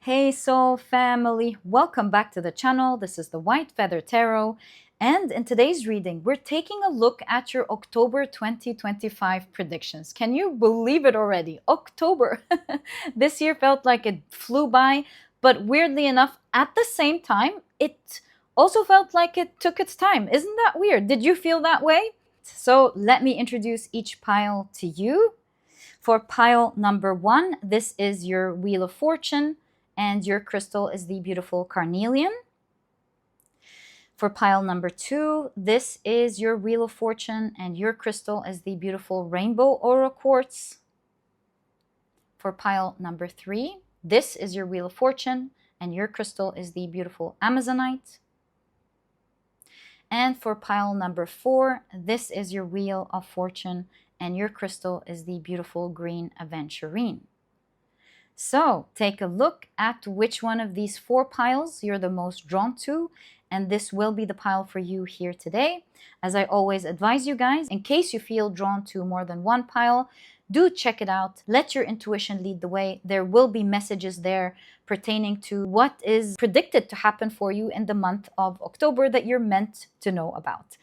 Hey Soul family, welcome back to the channel. This is the White Feather Tarot, and in today's reading we're taking a look at your October 2025 predictions. Can you believe it already? October! This year felt like it flew by, but weirdly enough, at the same time, it also felt like it took its time. Isn't that weird? Did you feel that way? So let me introduce each pile to you. For pile number 1, this is your Wheel of Fortune, and your crystal is the beautiful Carnelian. For pile number 2, this is your Wheel of Fortune, and your crystal is the beautiful Rainbow Aura Quartz. For pile number 3, this is your Wheel of Fortune, and your crystal is the beautiful Amazonite. And for pile number 4, this is your Wheel of Fortune, and your crystal is the beautiful green Aventurine. So take a look at which one of these 4 piles you're the most drawn to, and this will be the pile for you here today. As I always advise you guys, in case you feel drawn to more than one pile, do check it out. Let your intuition lead the way. There will be messages there pertaining to what is predicted to happen for you in the month of October that you're meant to know about.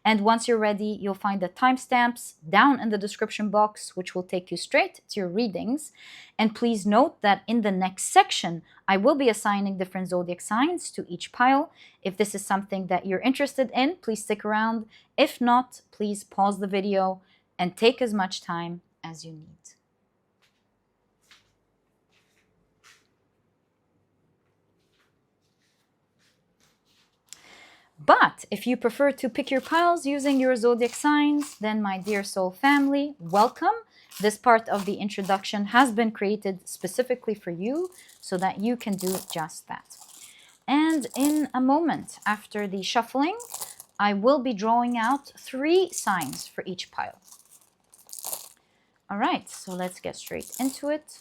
And once you're ready, you'll find the timestamps down in the description box, which will take you straight to your readings. And please note that in the next section, I will be assigning different zodiac signs to each pile. If this is something that you're interested in, please stick around. If not, please pause the video and take as much time as you need. But if you prefer to pick your piles using your zodiac signs, then my dear soul family, welcome. This part of the introduction has been created specifically for you so that you can do just that. And in a moment after the shuffling, I will be drawing out 3 signs for each pile. All right, so let's get straight into it.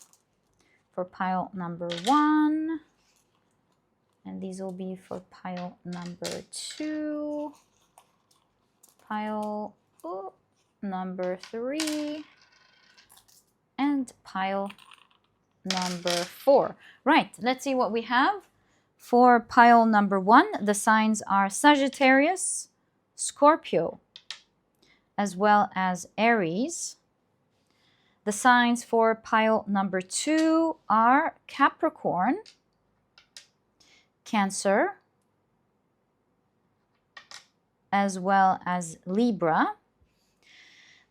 For pile number 1, and these will be for pile number 2, pile number 3, and pile number 4. Right, let's see what we have. For pile number 1, the signs are Sagittarius, Scorpio, as well as Aries. The signs for pile number 2 are Capricorn, Cancer, as well as Libra.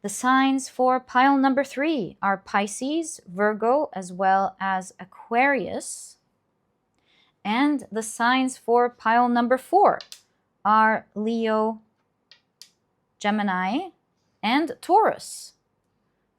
The signs for pile number 3 are Pisces, Virgo, as well as Aquarius. And the signs for pile number 4 are Leo, Gemini, and Taurus.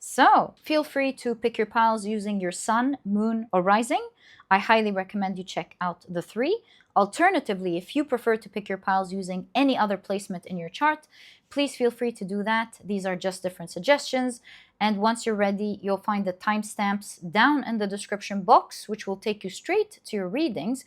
So feel free to pick your piles using your sun, moon, or rising. I highly recommend you check out the 3. Alternatively, if you prefer to pick your piles using any other placement in your chart, please feel free to do that. These are just different suggestions. And once you're ready, you'll find the timestamps down in the description box, which will take you straight to your readings.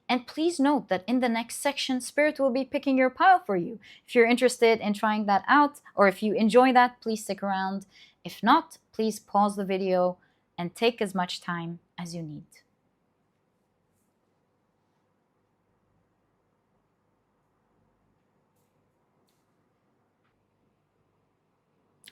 And please note that in the next section, Spirit will be picking your pile for you. If you're interested in trying that out, or if you enjoy that, please stick around. If not, please pause the video and take as much time as you need.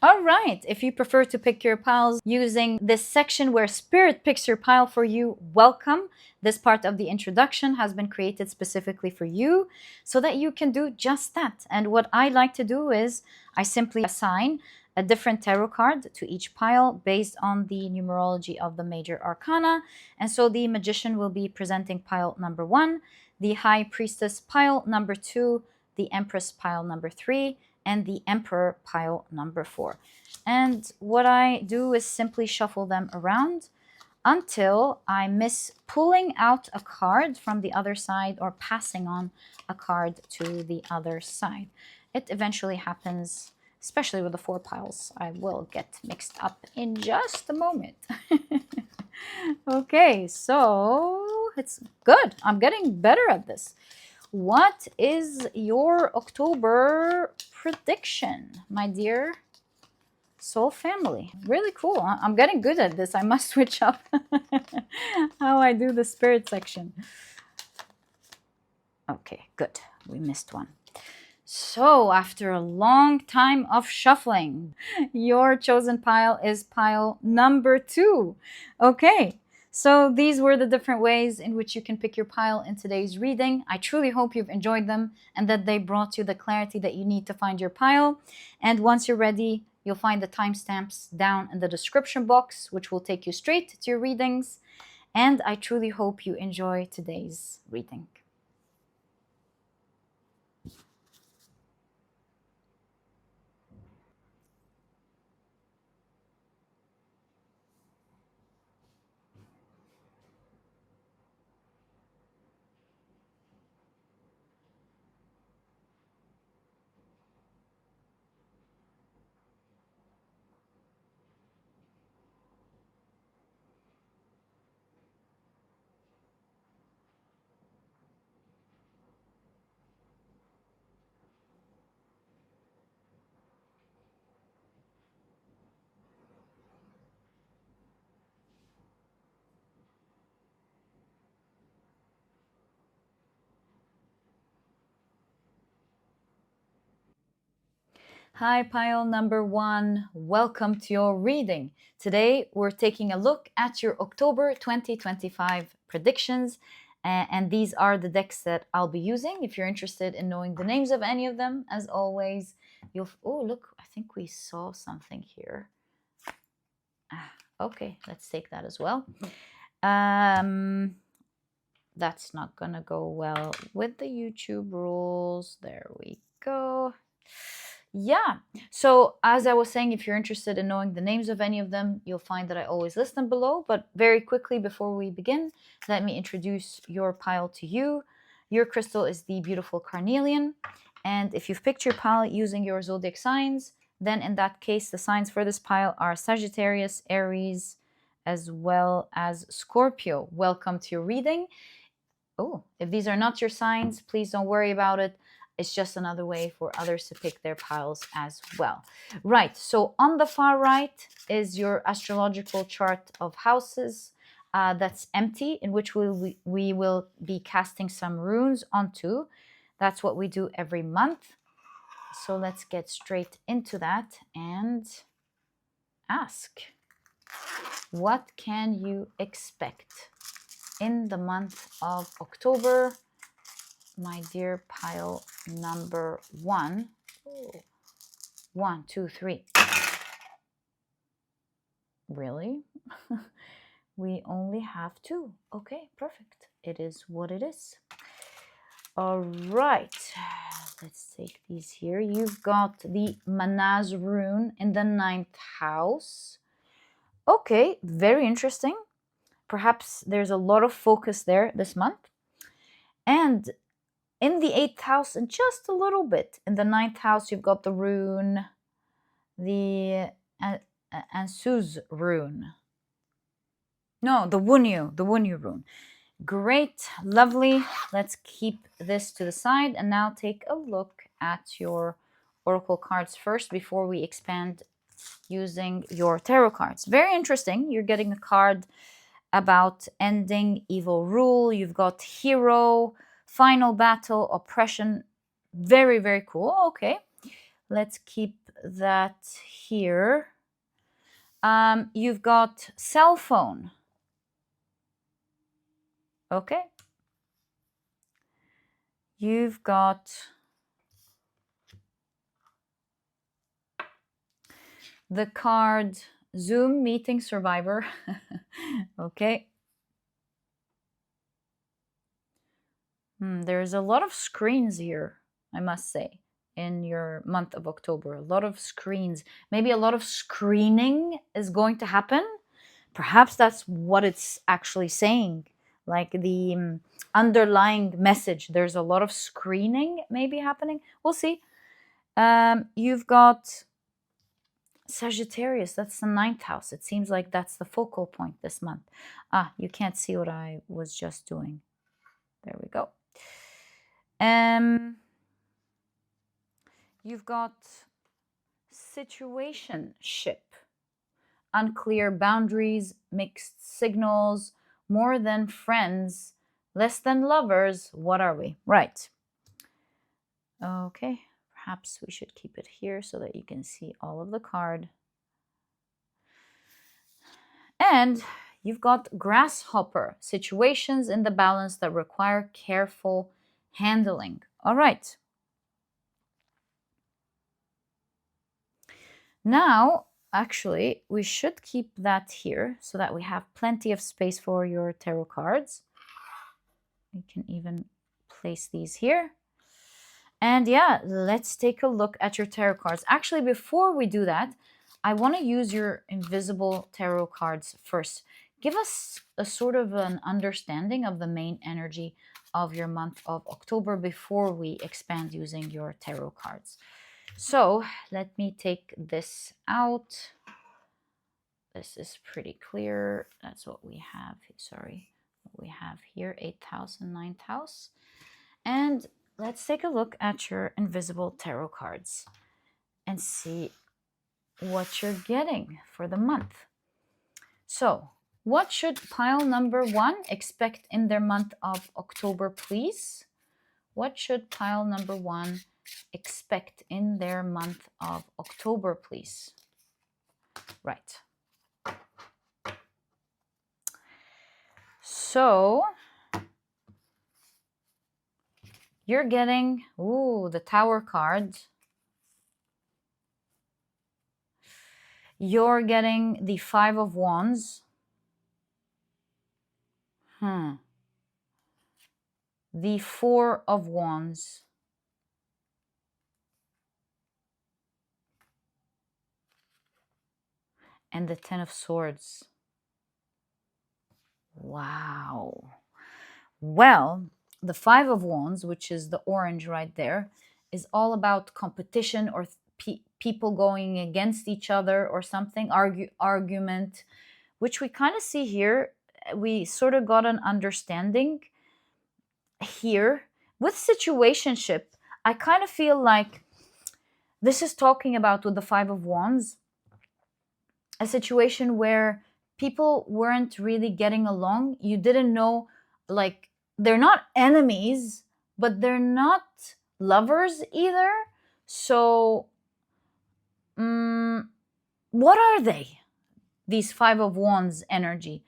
All right, if you prefer to pick your piles using this section where Spirit picks your pile for you, welcome. This part of the introduction has been created specifically for you so that you can do just that. And what I like to do is I simply assign a different tarot card to each pile based on the numerology of the major arcana. And so the Magician will be presenting pile number 1, the High Priestess pile number 2, the Empress pile number 3, and the Emperor pile number 4. And what I do is simply shuffle them around until I miss pulling out a card from the other side or passing on a card to the other side. It eventually happens, especially with the 4 piles. I will get mixed up in just a moment. Okay, so it's good. I'm getting better at this. What is your October prediction, my dear Soul family. Really cool. I'm getting good at this. I must switch up how I do the spirit section. Okay, good. We missed one. So, after a long time of shuffling, your chosen pile is pile number 2. Okay, so these were the different ways in which you can pick your pile in today's reading. I truly hope you've enjoyed them and that they brought you the clarity that you need to find your pile. And once you're ready, you'll find the timestamps down in the description box, which will take you straight to your readings. And I truly hope you enjoy today's reading. Hi, pile number 1. Welcome to your reading. Today, we're taking a look at your October 2025 predictions. And these are the decks that I'll be using. If you're interested in knowing the names of any of them, as always, you'll... Oh, look, I think we saw something here. Okay, let's take that as well. That's not gonna go well with the YouTube rules. There we go. Yeah, so as I was saying, if you're interested in knowing the names of any of them, you'll find that I always list them below. But very quickly before we begin, let me introduce your pile to you. Your crystal is the beautiful Carnelian. And if you've picked your pile using your zodiac signs, then in that case, the signs for this pile are Sagittarius, Aries, as well as Scorpio. Welcome to your reading. Oh, if these are not your signs, please don't worry about it. It's just another way for others to pick their piles as well. Right, so on the far right is your astrological chart of houses that's empty, in which we will be casting some runes onto. That's what we do every month. So let's get straight into that and ask, what can you expect in the month of October, my dear pile number 1? Ooh. 1, 2, 3. Really? We only have 2. Okay, perfect. It is what it is. All right, let's take these here. You've got the Manaz rune in the 9th house. Okay, very interesting. Perhaps there's a lot of focus there this month. And in the 8th house, and just a little bit in the 9th house, you've got the rune, the Ansuz rune. No, the Wunyu rune. Great, lovely. Let's keep this to the side and now take a look at your oracle cards first before we expand using your tarot cards. Very interesting. You're getting a card about ending evil rule. You've got hero, final battle, oppression. Very, very cool. Okay, let's keep that here. You've got cell phone. Okay. You've got the card Zoom meeting survivor. Okay. There's a lot of screens here, I must say, in your month of October. A lot of screens. Maybe a lot of screening is going to happen. Perhaps that's what it's actually saying. Like the underlying message. There's a lot of screening maybe happening. We'll see. You've got Sagittarius. That's the 9th house. It seems like that's the focal point this month. You can't see what I was just doing. There we go. You've got situationship. Unclear boundaries, mixed signals, more than friends, less than lovers. What are we? Right. Okay, perhaps we should keep it here so that you can see all of the card. And you've got grasshopper, situations in the balance that require careful handling. All right. Now, actually, we should keep that here so that we have plenty of space for your tarot cards. You can even place these here. And yeah, let's take a look at your tarot cards. Actually, before we do that, I want to use your invisible tarot cards first. Give us a sort of an understanding of the main energy of your month of October before we expand using your tarot cards. So let me take this out. This is pretty clear. That's what we have. Sorry, what we have here, 8th house and 9th house. And let's take a look at your invisible tarot cards and see what you're getting for the month. So, what should pile number 1 expect in their month of October, please? What should pile number 1 expect in their month of October, please? Right. So, you're getting, the Tower card. You're getting the 5 of Wands. The 4 of Wands. And the 10 of Swords. Wow. Well, the 5 of Wands, which is the orange right there, is all about competition or people going against each other or something, argument, which we kind of see here. We sort of got an understanding here. With situationship, I kind of feel like this is talking about, with the 5 of Wands, a situation where people weren't really getting along. You didn't know, like, they're not enemies, but they're not lovers either. So, what are they? These 5 of Wands energy.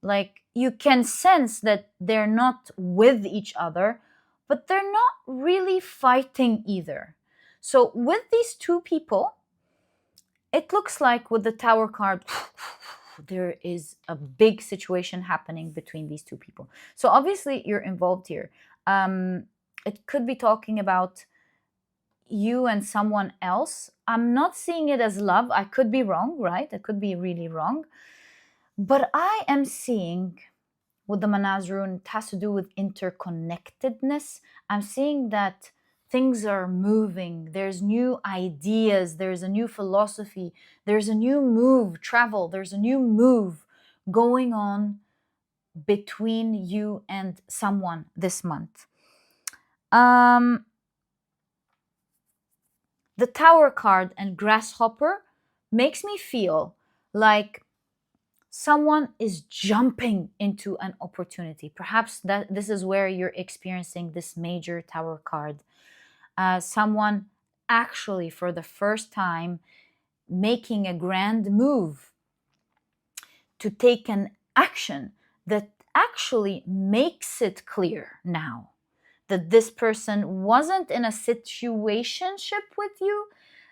Like, you can sense that they're not with each other, but they're not really fighting either. So with these two people, it looks like with the Tower card, there is a big situation happening between these two people. So obviously you're involved here. It could be talking about you and someone else. I'm not seeing it as love. I could be wrong, right? I could be really wrong. But I am seeing, with the Manazrun, it has to do with interconnectedness. I'm seeing that things are moving. There's new ideas. There's a new philosophy. There's a new move, travel. There's a new move going on between you and someone this month. The Tower card and Grasshopper makes me feel like someone is jumping into an opportunity. Perhaps that this is where you're experiencing this major Tower card. Someone actually, for the first time, making a grand move to take an action that actually makes it clear now that this person wasn't in a situationship with you.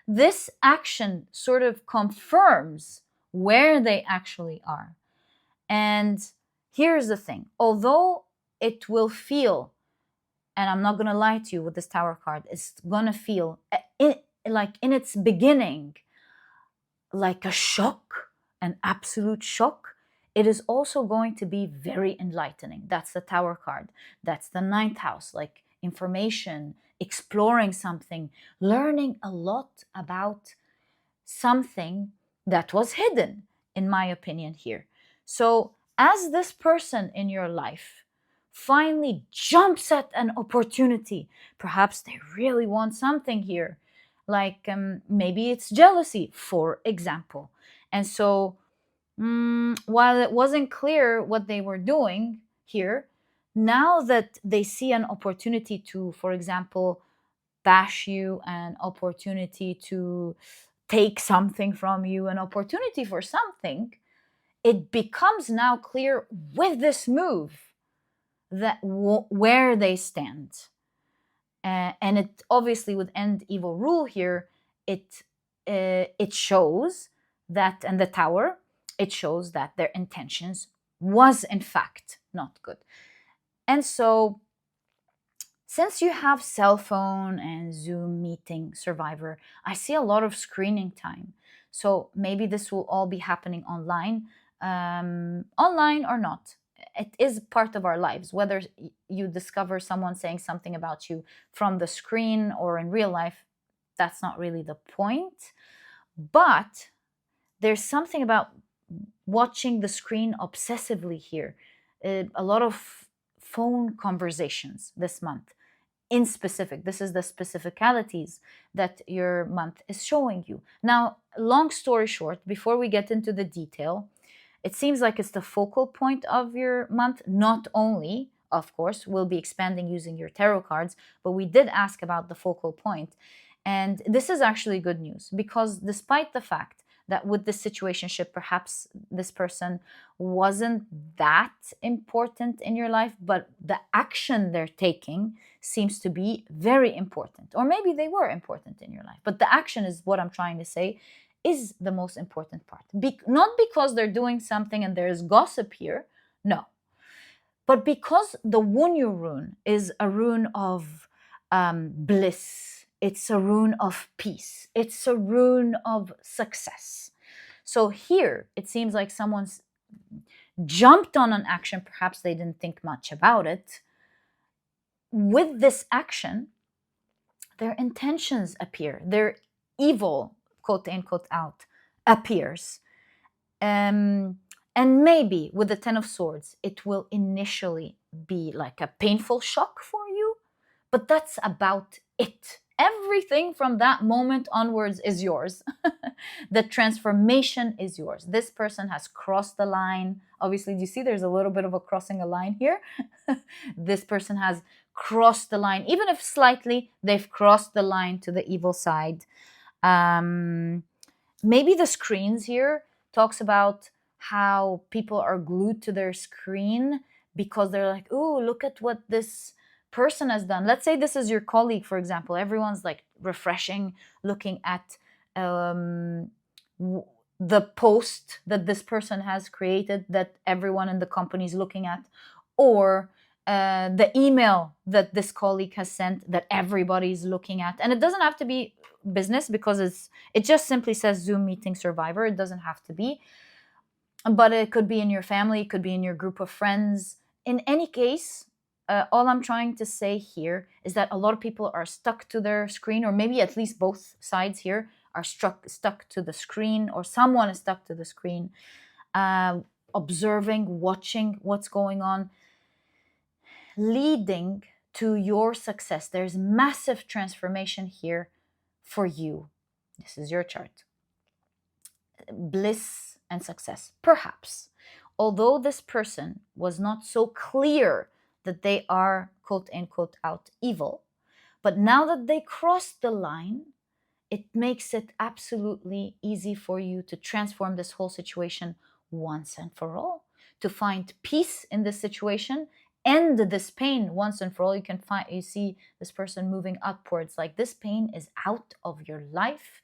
This action sort of confirms where they actually are. And here's the thing, although it will feel, and I'm not going to lie to you with this Tower card, it's going to feel like in its beginning like a shock, an absolute shock. It is also going to be very enlightening. That's the Tower card. That's the 9th house, like information, exploring something, learning a lot about something that was hidden, in my opinion here. So as this person in your life finally jumps at an opportunity, perhaps they really want something here, like maybe it's jealousy, for example. And so while it wasn't clear what they were doing here, now that they see an opportunity to, for example, bash you, an opportunity to take something from you, an opportunity for something, it becomes now clear with this move that where they stand. And it obviously, with end evil rule here, it shows that, and the tower, it shows that their intentions was in fact not good. And so, since you have cell phone and Zoom meeting survivor, I see a lot of screening time. So maybe this will all be happening online, online or not. It is part of our lives, whether you discover someone saying something about you from the screen or in real life, that's not really the point. But there's something about watching the screen obsessively here. A lot of phone conversations this month in specific. This is the specificalities that your month is showing you. Now, long story short, before we get into the detail, it seems like it's the focal point of your month. Not only, of course, we'll be expanding using your tarot cards, but we did ask about the focal point. And this is actually good news, because despite the fact that with this situationship, perhaps this person wasn't that important in your life, but the action they're taking seems to be very important. Or maybe they were important in your life, but the action is what I'm trying to say is the most important part. Not because they're doing something and there's gossip here, no. But because the Wunyu rune is a rune of bliss, it's a rune of peace, it's a rune of success. So here, it seems like someone's jumped on an action, perhaps they didn't think much about it. With this action, their intentions appear, their evil, quote unquote, out appears. And maybe with the Ten of Swords, it will initially be like a painful shock for you, but that's about it. Everything from that moment onwards is yours. The transformation is yours. This person has crossed the line. Obviously, do you see there's a little bit of a crossing a line here? This person has crossed the line. Even if slightly, they've crossed the line to the evil side. Maybe the screens here talks about how people are glued to their screen because they're like, oh, look at what this person has done. Let's say this is your colleague, for example. Everyone's like refreshing, looking at the post that this person has created that everyone in the company is looking at, or the email that this colleague has sent that everybody's looking at. And it doesn't have to be business, because it just simply says Zoom meeting survivor. It doesn't have to be, but it could be in your family, it could be in your group of friends. In any case, all I'm trying to say here is that a lot of people are stuck to their screen, or maybe at least both sides here are stuck to the screen, or someone is stuck to the screen, observing, watching what's going on, leading to your success. There's massive transformation here for you. This is your chart. Bliss and success, perhaps. Although this person was not so clear that they are quote unquote out evil, but now that they crossed the line, it makes it absolutely easy for you to transform this whole situation once and for all, to find peace in this situation, end this pain once and for all. You see this person moving upwards, like this pain is out of your life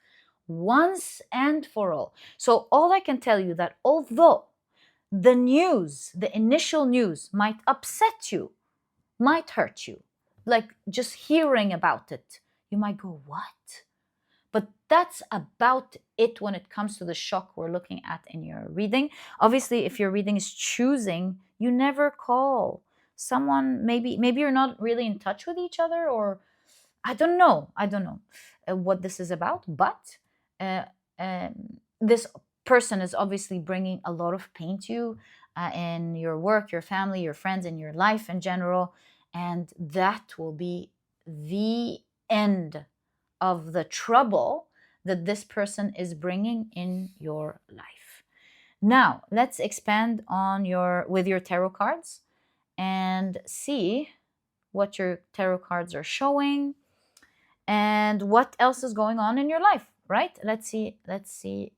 once and for all. So all I can tell you that although the news, the initial news might upset you, might hurt you, like just hearing about it, you might go, what? But that's about it when it comes to the shock we're looking at in your reading. Obviously, if your reading is choosing, you never call someone. Maybe you're not really in touch with each other, or I don't know what this is about. But this person is obviously bringing a lot of pain to you in your work, your family, your friends, in your life in general. And that will be the end of the trouble that this person is bringing in your life. Now, let's expand on with your tarot cards and see what your tarot cards are showing and what else is going on in your life, right? Let's see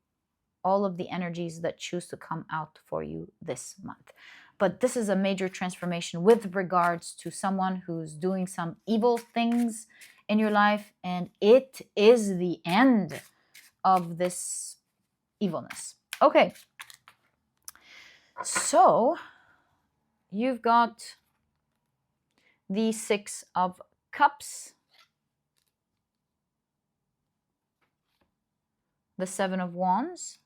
all of the energies that choose to come out for you this month. But this is a major transformation with regards to someone who's doing some evil things in your life, and it is the end of this evilness. Okay, so you've got the Six of Cups, the Seven of Wands,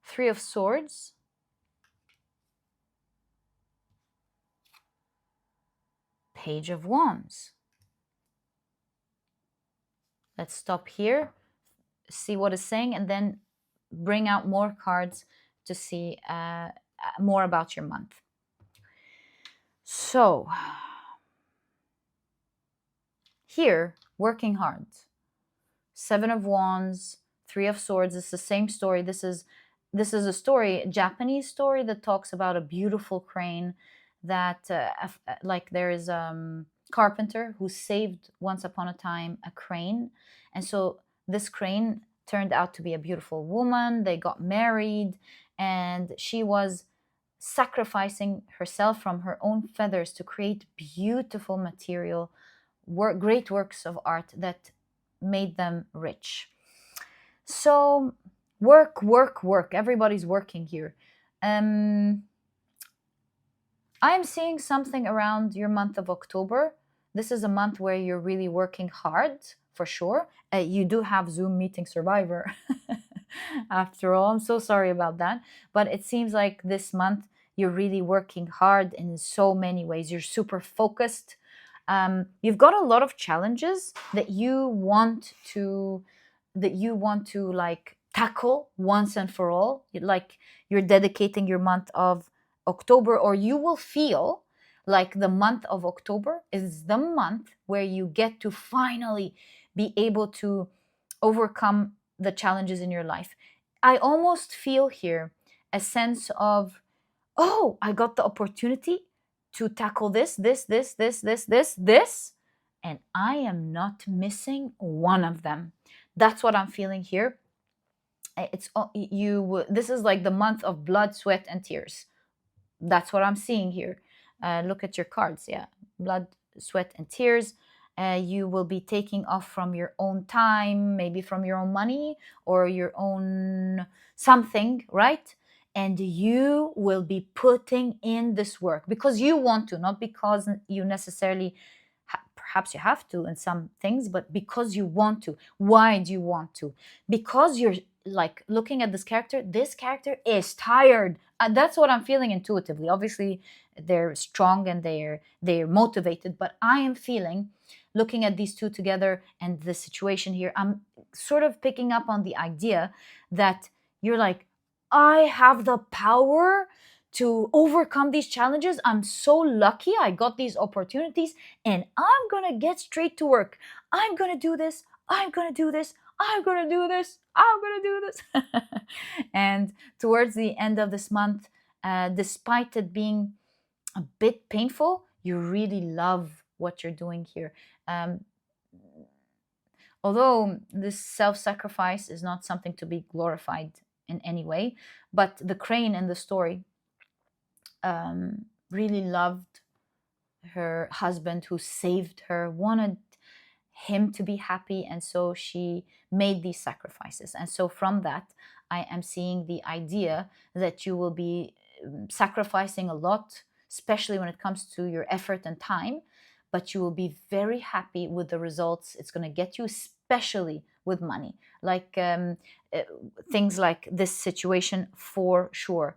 Three of Swords, Page of Wands. Let's stop here, see what it's saying, and then bring out more cards to see more about your month. So, here, working hard. Seven of Wands, Three of Swords. It's the same story. This is a story, a Japanese story that talks about a beautiful crane that, like there is a carpenter who saved once upon a time a crane. And so this crane turned out to be a beautiful woman. They got married, and she was sacrificing herself from her own feathers to create beautiful material, great works of art that made them rich. So work. Everybody's working here. I'm seeing something around your month of October. This is a month where you're really working hard, for sure. You do have Zoom meeting survivor. After all, I'm so sorry about that. But it seems like this month you're really working hard in so many ways. You're super focused. You've got a lot of challenges that you want to like tackle once and for all. Like you're dedicating your month of October, or you will feel like the month of October is the month where you get to finally be able to overcome the challenges in your life. I almost feel here a sense of, oh, I got the opportunity to tackle this, and I am not missing one of them. That's what I'm feeling here. It's you. This is like the month of blood, sweat, and tears. That's what I'm seeing here. Look at your cards. Yeah, blood, sweat, and tears. You will be taking off from your own time, maybe from your own money or your own something, right? And you will be putting in this work because you want to, not because you necessarily, perhaps you have to in some things, but because you want to. Why do you want to? Because you're like looking at this character is tired. That's what I'm feeling intuitively. Obviously, they're strong and they're motivated, but I am feeling, looking at these two together and the situation here, I'm sort of picking up on the idea that you're like, I have the power to overcome these challenges. I'm so lucky I got these opportunities, and I'm going to get straight to work. I'm going to do this. I'm going to do this. I'm going to do this. I'm going to do this. And towards the end of this month, despite it being a bit painful, you really love what you're doing here. Although this self-sacrifice is not something to be glorified in any way, but the crane in the story really loved her husband who saved her, wanted him to be happy, and so she made these sacrifices. And so from that, I am seeing the idea that you will be sacrificing a lot, especially when it comes to your effort and time, but you will be very happy with the results it's going to get you, especially with money. Like things like this situation, for sure.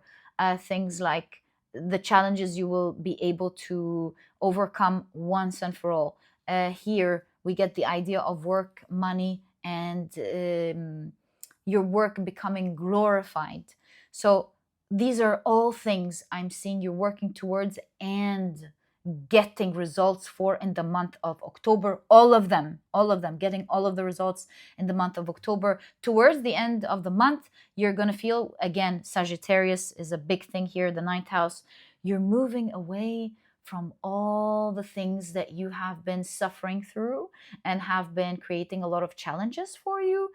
Things like the challenges you will be able to overcome once and for all. Here we get the idea of work, money, and your work becoming glorified. So these are all things I'm seeing you're working towards, and getting results for in the month of October. All of them, getting all of the results in the month of October. Towards the end of the month, you're going to feel, again, Sagittarius is a big thing here, the ninth house. You're moving away from all the things that you have been suffering through and have been creating a lot of challenges for you.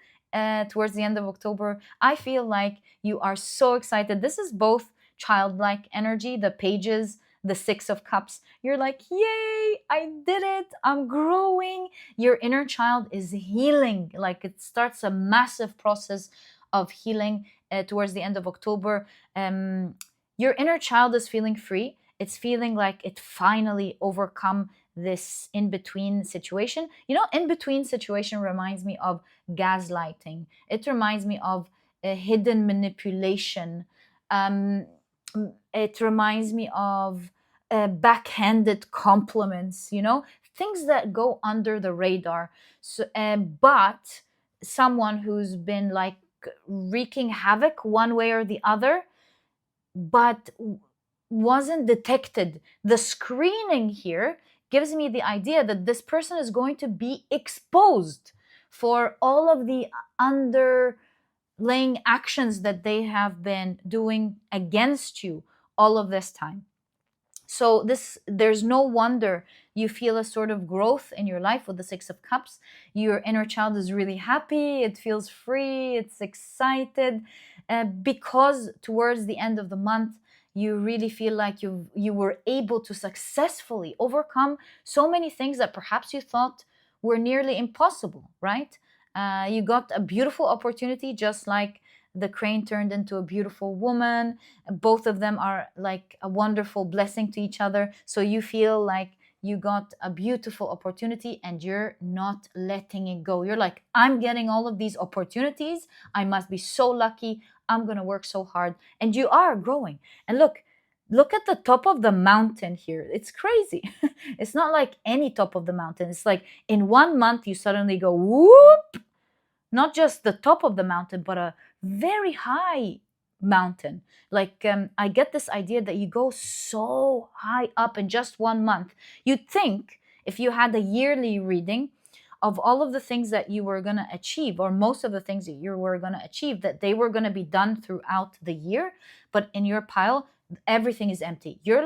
Towards the end of October, I feel like you are so excited. This is both childlike energy, the pages, the Six of Cups. You're like, yay, I did it. I'm growing. Your inner child is healing. Like, it starts a massive process of healing towards the end of October. Your inner child is feeling free. It's feeling like it finally overcome this in-between situation. You know, in-between situation reminds me of gaslighting. It reminds me of a hidden manipulation. It reminds me of backhanded compliments, you know, things that go under the radar. So, but someone who's been like wreaking havoc one way or the other, but wasn't detected. The screening here gives me the idea that this person is going to be exposed for all of the underlying actions that they have been doing against you all of this time. So there's no wonder you feel a sort of growth in your life with the Six of Cups. Your inner child is really happy, it feels free, it's excited, because towards the end of the month you really feel like you were able to successfully overcome so many things that perhaps you thought were nearly impossible, right? You got a beautiful opportunity, just like the crane turned into a beautiful woman. Both of them are like a wonderful blessing to each other. So you feel like you got a beautiful opportunity and you're not letting it go. You're like, I'm getting all of these opportunities. I must be so lucky. I'm going to work so hard. And you are growing. And look at the top of the mountain here. It's crazy. It's not like any top of the mountain. It's like in 1 month, you suddenly go, whoop, not just the top of the mountain, but a very high mountain. Like, I get this idea that you go so high up in just 1 month. You'd think if you had a yearly reading of all of the things that you were going to achieve, or most of the things that you were going to achieve, that they were going to be done throughout the year. But in your pile, everything is empty. You're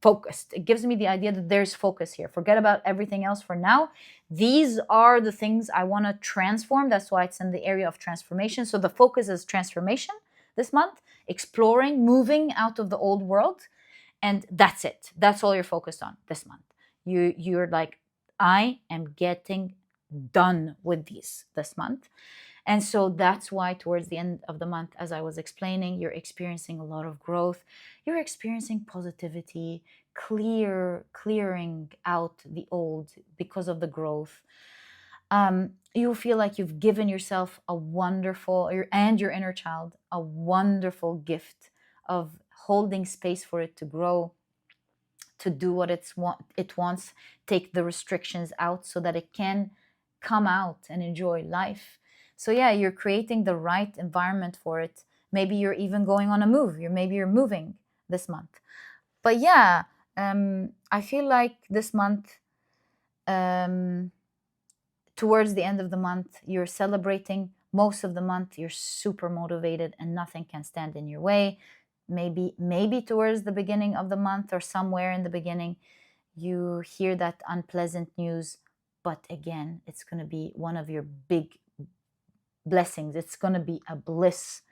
focused. It gives me the idea that there's focus here. Forget about everything else for now. These are the things I want to transform. That's why it's in the area of transformation. So the focus is transformation this month, exploring, moving out of the old world. And that's it. That's all you're focused on this month. You're like, I am getting done with these this month. And so that's why towards the end of the month, as I was explaining, you're experiencing a lot of growth. You're experiencing positivity, clearing out the old because of the growth. You feel like you've given yourself a wonderful, and your inner child, a wonderful gift of holding space for it to grow, to do what it wants, take the restrictions out so that it can come out and enjoy life. So yeah, you're creating the right environment for it. Maybe you're even going on a move. Maybe you're moving this month. But yeah, I feel like this month, towards the end of the month, you're celebrating. Most of the month, you're super motivated and nothing can stand in your way. Maybe towards the beginning of the month or somewhere in the beginning, you hear that unpleasant news. But again, it's going to be one of your big blessings. It's going to be a bliss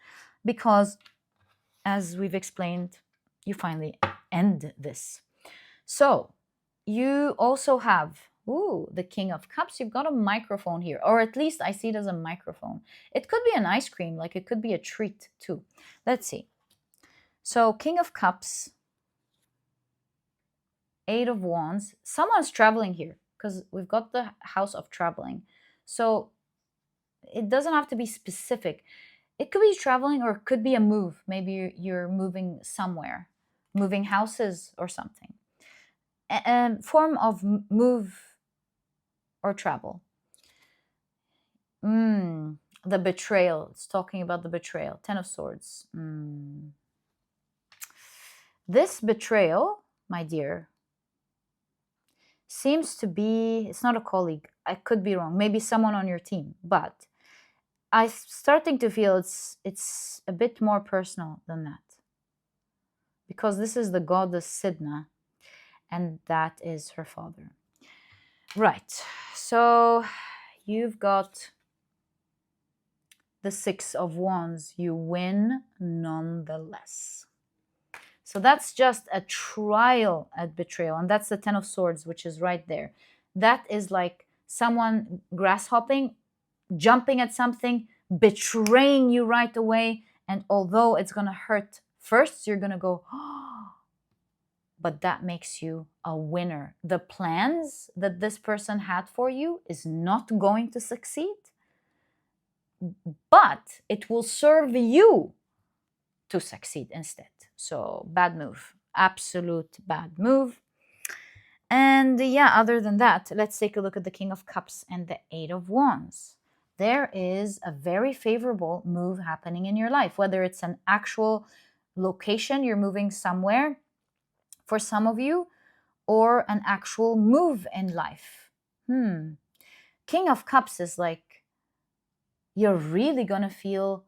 because, as we've explained, you finally end this. So you also have, the King of Cups. You've got a microphone here, or at least I see it as a microphone. It could be an ice cream, like it could be a treat too. Let's see. So King of Cups, Eight of Wands. Someone's traveling here because we've got the House of Traveling. So it doesn't have to be specific. It could be traveling or it could be a move. Maybe you're moving somewhere, moving houses or something. A form of move or travel. The betrayal. It's talking about the betrayal. Ten of Swords. This betrayal, my dear, seems to be, it's not a colleague, I could be wrong, maybe someone on your team, but I'm starting to feel it's a bit more personal than that. Because this is the goddess Sidna, and that is her father. Right, so you've got the Six of Wands. You win nonetheless. So that's just a trial at betrayal. And that's the Ten of Swords, which is right there. That is like someone grasshopping, jumping at something, betraying you right away. And although it's going to hurt first, you're going to go, oh, but that makes you a winner. The plans that this person had for you is not going to succeed, but it will serve you to succeed instead. So bad move, absolute bad move. And yeah, other than that, let's take a look at the King of Cups and the Eight of Wands. There is a very favorable move happening in your life, whether it's an actual location, you're moving somewhere for some of you, or an actual move in life. King of Cups is like, you're really gonna feel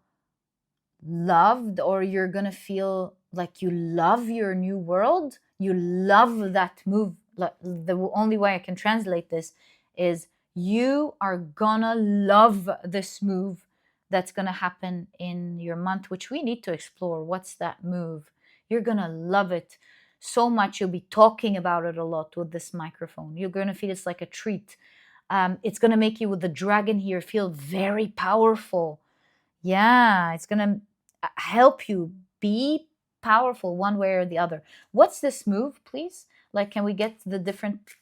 loved, or you're gonna feel like you love your new world. You love that move. The only way I can translate this is you are gonna love this move that's gonna happen in your month, which we need to explore. What's that move? You're gonna love it so much. You'll be talking about it a lot with this microphone. You're gonna feel it's like a treat. It's gonna make you, with the dragon here, feel very powerful. Yeah, it's gonna help you be powerful one way or the other. What's this move, please? Like, can we get the different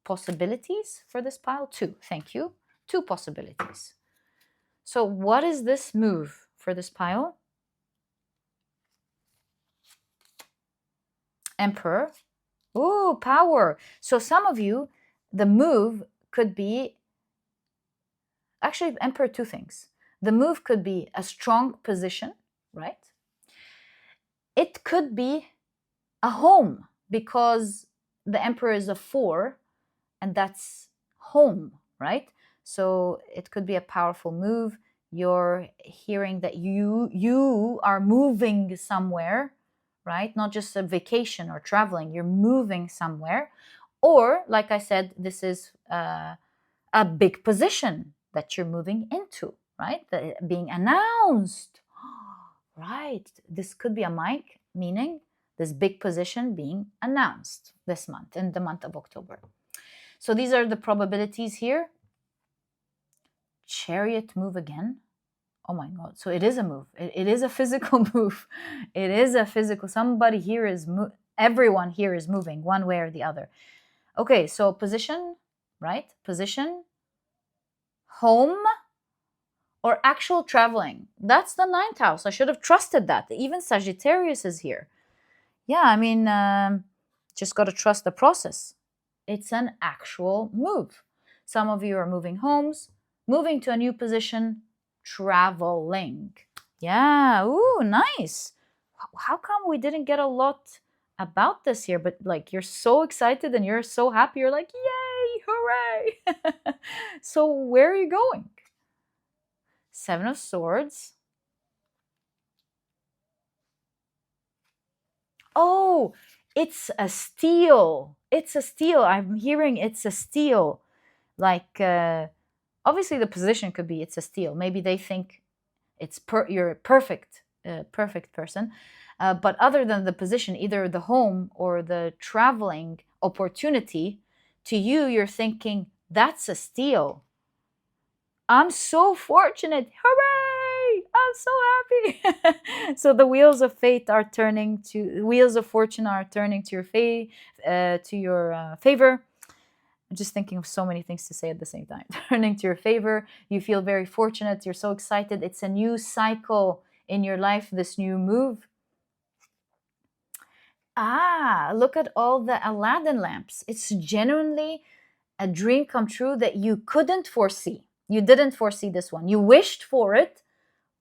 possibilities for this pile? 2, thank you. 2 possibilities. So what is this move for this pile? Emperor. Ooh, power. So some of you, the move could be, actually, Emperor, 2 things. The move could be a strong position, right? It could be a home, because the Emperor is a 4, and that's home, right? So it could be a powerful move. You're hearing that you are moving somewhere, right? Not just a vacation or traveling. You're moving somewhere. Or, like I said, this is a big position that you're moving into, right? Being announced. Right. This could be a mic, meaning this big position being announced this month, in the month of October. So these are the probabilities here. Chariot move again. Oh my God. So it is a move. It is a physical move. It is a physical. Somebody here is, everyone here is moving one way or the other. Okay, so position, right? Position, home, or actual traveling. That's the 9th house. I should have trusted that. Even Sagittarius is here. Yeah, I mean, just got to trust the process. It's an actual move. Some of you are moving homes, moving to a new position, traveling. Yeah, ooh, nice. How come we didn't get a lot about this here? But like, you're so excited and you're so happy. You're like, yay, hooray. So where are you going? 7 of Swords. Oh, it's a steal. It's a steal. I'm hearing it's a steal. Like, obviously the position could be it's a steal. Maybe they think you're a perfect person. But other than the position, either the home or the traveling opportunity, to you, you're thinking, that's a steal. I'm so fortunate. Hooray! I'm so happy. So the wheels of fate are turning to, wheels of fortune are turning to your favor. I'm just thinking of so many things to say at the same time. Turning to your favor. You feel very fortunate. You're so excited. It's a new cycle in your life, this new move. Look at all the Aladdin lamps. It's genuinely a dream come true that you couldn't foresee. You didn't foresee this one. You wished for it,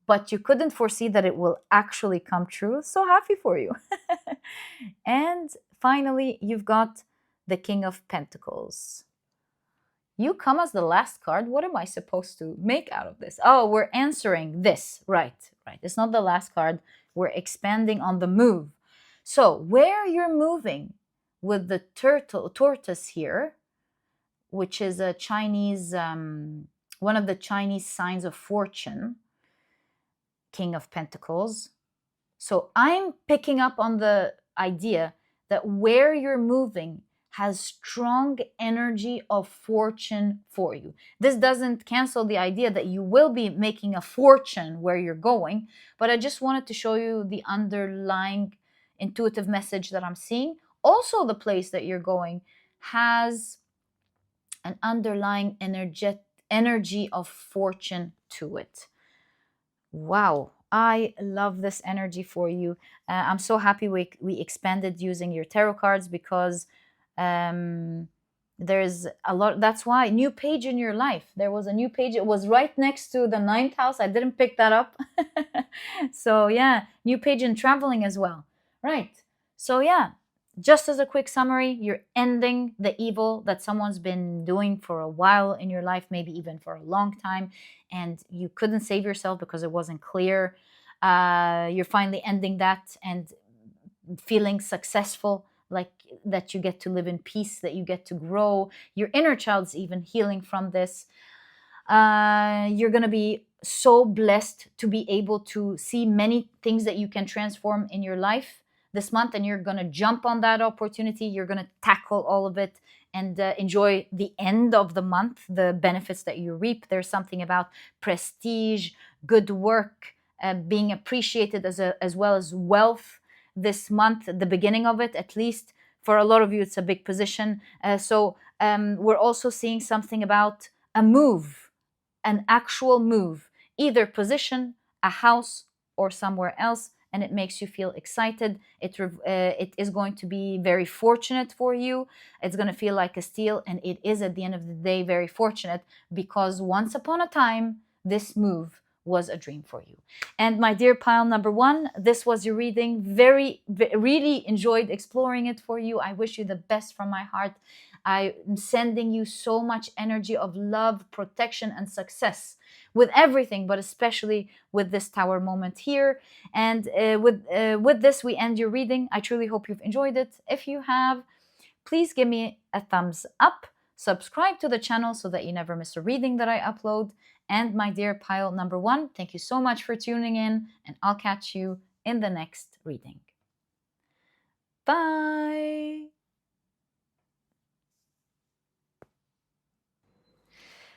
but you couldn't foresee that it will actually come true. So happy for you. And finally, you've got the King of Pentacles. You come as the last card. What am I supposed to make out of this? Oh, we're answering this. Right. It's not the last card. We're expanding on the move. So where you're moving with the tortoise here, which is a Chinese, one of the Chinese signs of fortune, King of Pentacles. So I'm picking up on the idea that where you're moving has strong energy of fortune for you. This doesn't cancel the idea that you will be making a fortune where you're going, but I just wanted to show you the underlying intuitive message that I'm seeing. Also, the place that you're going has an underlying energy of fortune to it. Wow, I love this energy for you. I'm so happy we expanded using your tarot cards, because there's a lot. That's why new page in your life. There was a new page. It was right next to the 9th house. I didn't pick that up. So yeah, new page in traveling as well. Right. So yeah, just as a quick summary, you're ending the evil that someone's been doing for a while in your life, maybe even for a long time, and you couldn't save yourself because it wasn't clear. You're finally ending that and feeling successful, like that you get to live in peace, that you get to grow. Your inner child's even healing from this. You're going to be so blessed to be able to see many things that you can transform in your life this month, and you're going to jump on that opportunity. You're going to tackle all of it and enjoy the end of the month, the benefits that you reap. There's something about prestige, good work, being appreciated, as well as wealth this month, the beginning of it, at least. For a lot of you, it's a big position. So we're also seeing something about a move, an actual move, either position, a house, or somewhere else, and it makes you feel excited. It is going to be very fortunate for you. It's going to feel like a steal, and it is, at the end of the day, very fortunate, because once upon a time, this move was a dream for you. And my dear pile number 1, this was your reading. Really enjoyed exploring it for you. I wish you the best from my heart. I'm sending you so much energy of love, protection, and success with everything, but especially with this tower moment here. And with this, we end your reading. I truly hope you've enjoyed it. If you have, please give me a thumbs up. Subscribe to the channel so that you never miss a reading that I upload. And my dear pile number 1, thank you so much for tuning in, and I'll catch you in the next reading. Bye!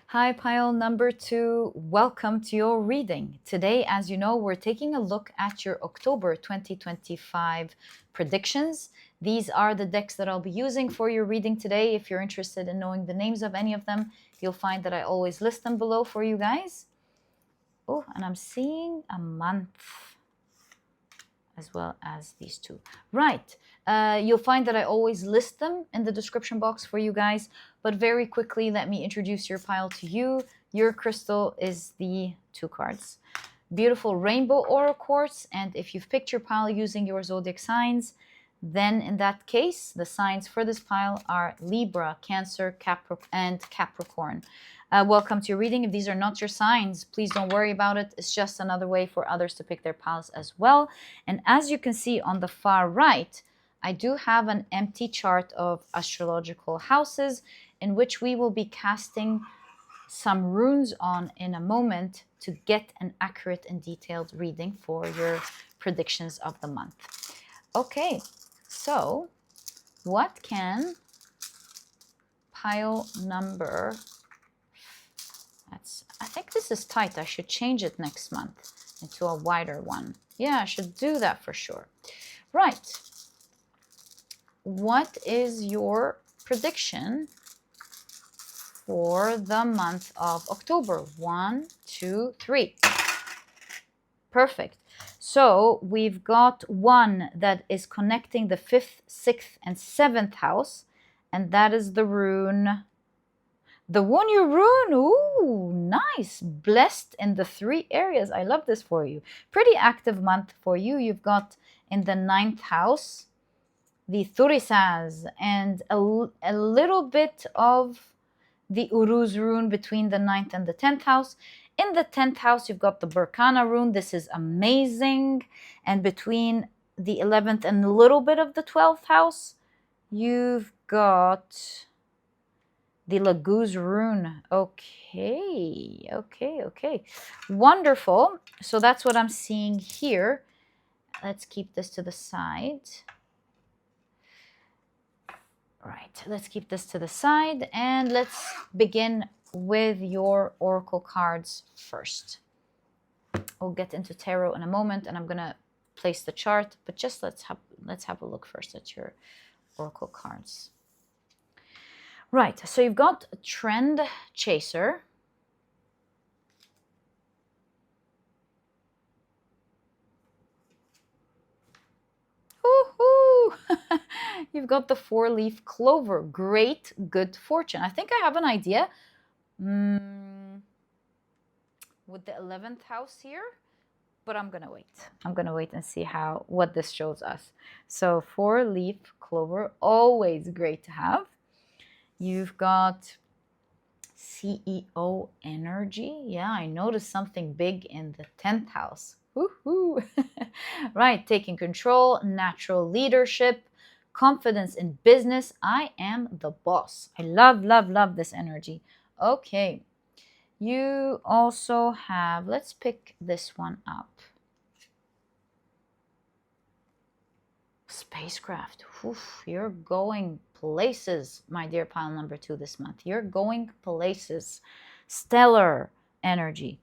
Hi, pile number 2. Welcome to your reading. Today, as you know, we're taking a look at your October 2025 predictions. These are the decks that I'll be using for your reading today. If you're interested in knowing the names of any of them, you'll find that I always list them below for you guys. Oh, and I'm seeing a month as well as these two. Right. You'll find that I always list them in the description box for you guys. But very quickly, let me introduce your pile to you. Your crystal is the 2 cards. Beautiful rainbow aura quartz. And if you've picked your pile using your zodiac signs, then in that case, the signs for this pile are Libra, Cancer, and Capricorn. Welcome to your reading. If these are not your signs, please don't worry about it. It's just another way for others to pick their piles as well. And as you can see on the far right, I do have an empty chart of astrological houses in which we will be casting some runes on in a moment to get an accurate and detailed reading for your predictions of the month. Okay, so what can pile number... I think this is tight. I should change it next month into a wider one. Yeah, I should do that for sure. Right. What is your prediction for the month of October? 1, 2, 3. Perfect. So we've got one that is connecting the 5th, 6th, and 7th house, and that is the rune... The Wunyu rune. Ooh, nice. Blessed in the 3 areas. I love this for you. Pretty active month for you. You've got in the 9th house the Thurisaz, and a little bit of the Uruz rune between the 9th and the 10th house. In the 10th house, you've got the Berkana rune. This is amazing. And between the 11th and a little bit of the 12th house, you've got the Laguz rune. Okay. Wonderful. So that's what I'm seeing here. Let's keep this to the side. Right, let's keep this to the side and let's begin with your oracle cards first. We'll get into tarot in a moment and I'm going to place the chart, but just let's have a look first at your oracle cards. Right, so you've got Trend Chaser. You've got the 4-leaf clover. Great, good fortune. I think I have an idea with the 11th house here, but I'm going to wait. I'm going to wait and see what this shows us. So 4-leaf clover, always great to have. You've got CEO energy. Yeah, I noticed something big in the 10th house. Woohoo! Right, taking control, natural leadership, confidence in business. I am the boss. I love this energy. Okay. You also have, let's pick this one up. Spacecraft. Oof, you're going places, my dear pile number 2 this month. You're going places. Stellar energy.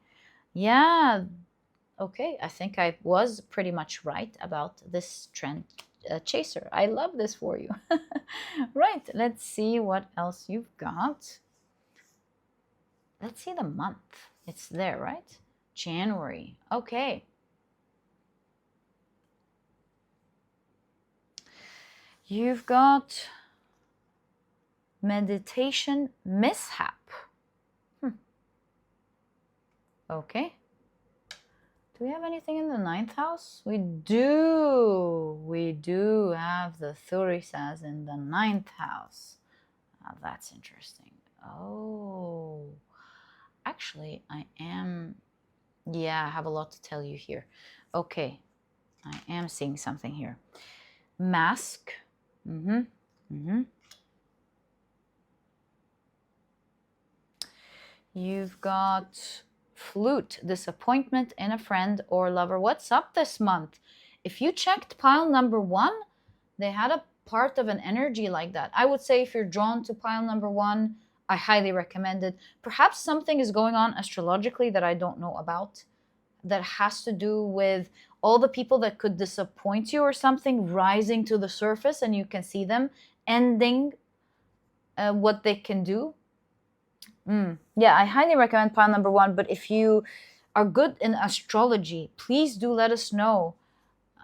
Yeah. Okay, I think I was pretty much right about this Trend Chaser. I love this for you. Right, let's see what else you've got. Let's see the month. It's there, right? January. Okay. You've got meditation mishap. Okay. Do we have anything in the 9th house? We do. We do have the Thurisaz in the 9th house. That's interesting. Oh. Actually, I have a lot to tell you here. Okay. I am seeing something here. Mask. You've got flute, disappointment in a friend or lover. What's up this month? If you checked pile number 1, they had a part of an energy like that. I would say if you're drawn to pile number 1, I highly recommend it. Perhaps something is going on astrologically that I don't know about that has to do with all the people that could disappoint you or something rising to the surface and you can see them ending what they can do. Yeah, I highly recommend pile number 1, but if you are good in astrology, please do let us know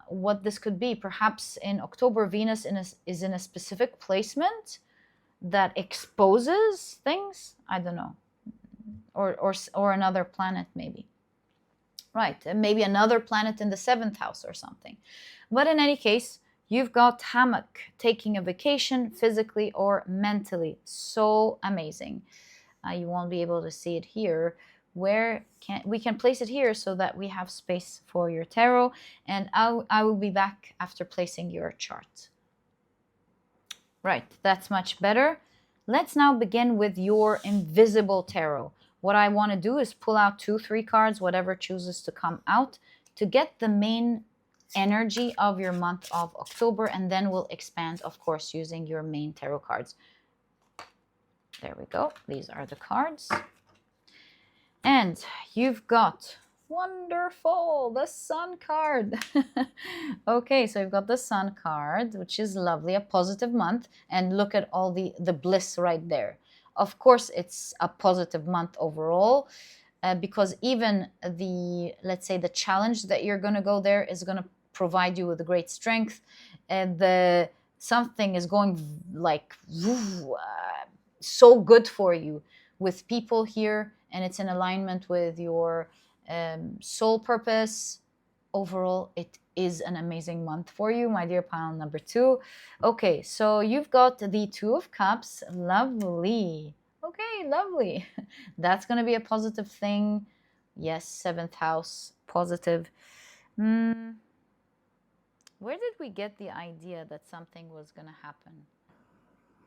what this could be. Perhaps in October, Venus is in a specific placement that exposes things. I don't know. Or another planet maybe. Right, maybe another planet in the 7th house or something. But in any case, you've got hammock, taking a vacation physically or mentally. So amazing. You won't be able to see it here. We can place it here so that we have space for your tarot, and I will be back after placing your chart. Right, that's much better. Let's now begin with your invisible tarot. What I want to do is pull out 2-3 cards, whatever chooses to come out, to get the main energy of your month of October, and then we'll expand, of course, using your main tarot cards. There we go. These are the cards. And you've got, wonderful, the Sun card. Okay, so you've got the Sun card, which is lovely, a positive month. And look at all the bliss right there. Of course, it's a positive month overall, because even let's say the challenge that you're going to go there is going to provide you with great strength. And something is going like so good for you with people here, and it's in alignment with your soul purpose. Overall, it is an amazing month for you, my dear pile number 2. Okay, so you've got the Two of Cups. Lovely. Okay, lovely. That's going to be a positive thing. Yes, 7th house, positive. Where did we get the idea that something was going to happen?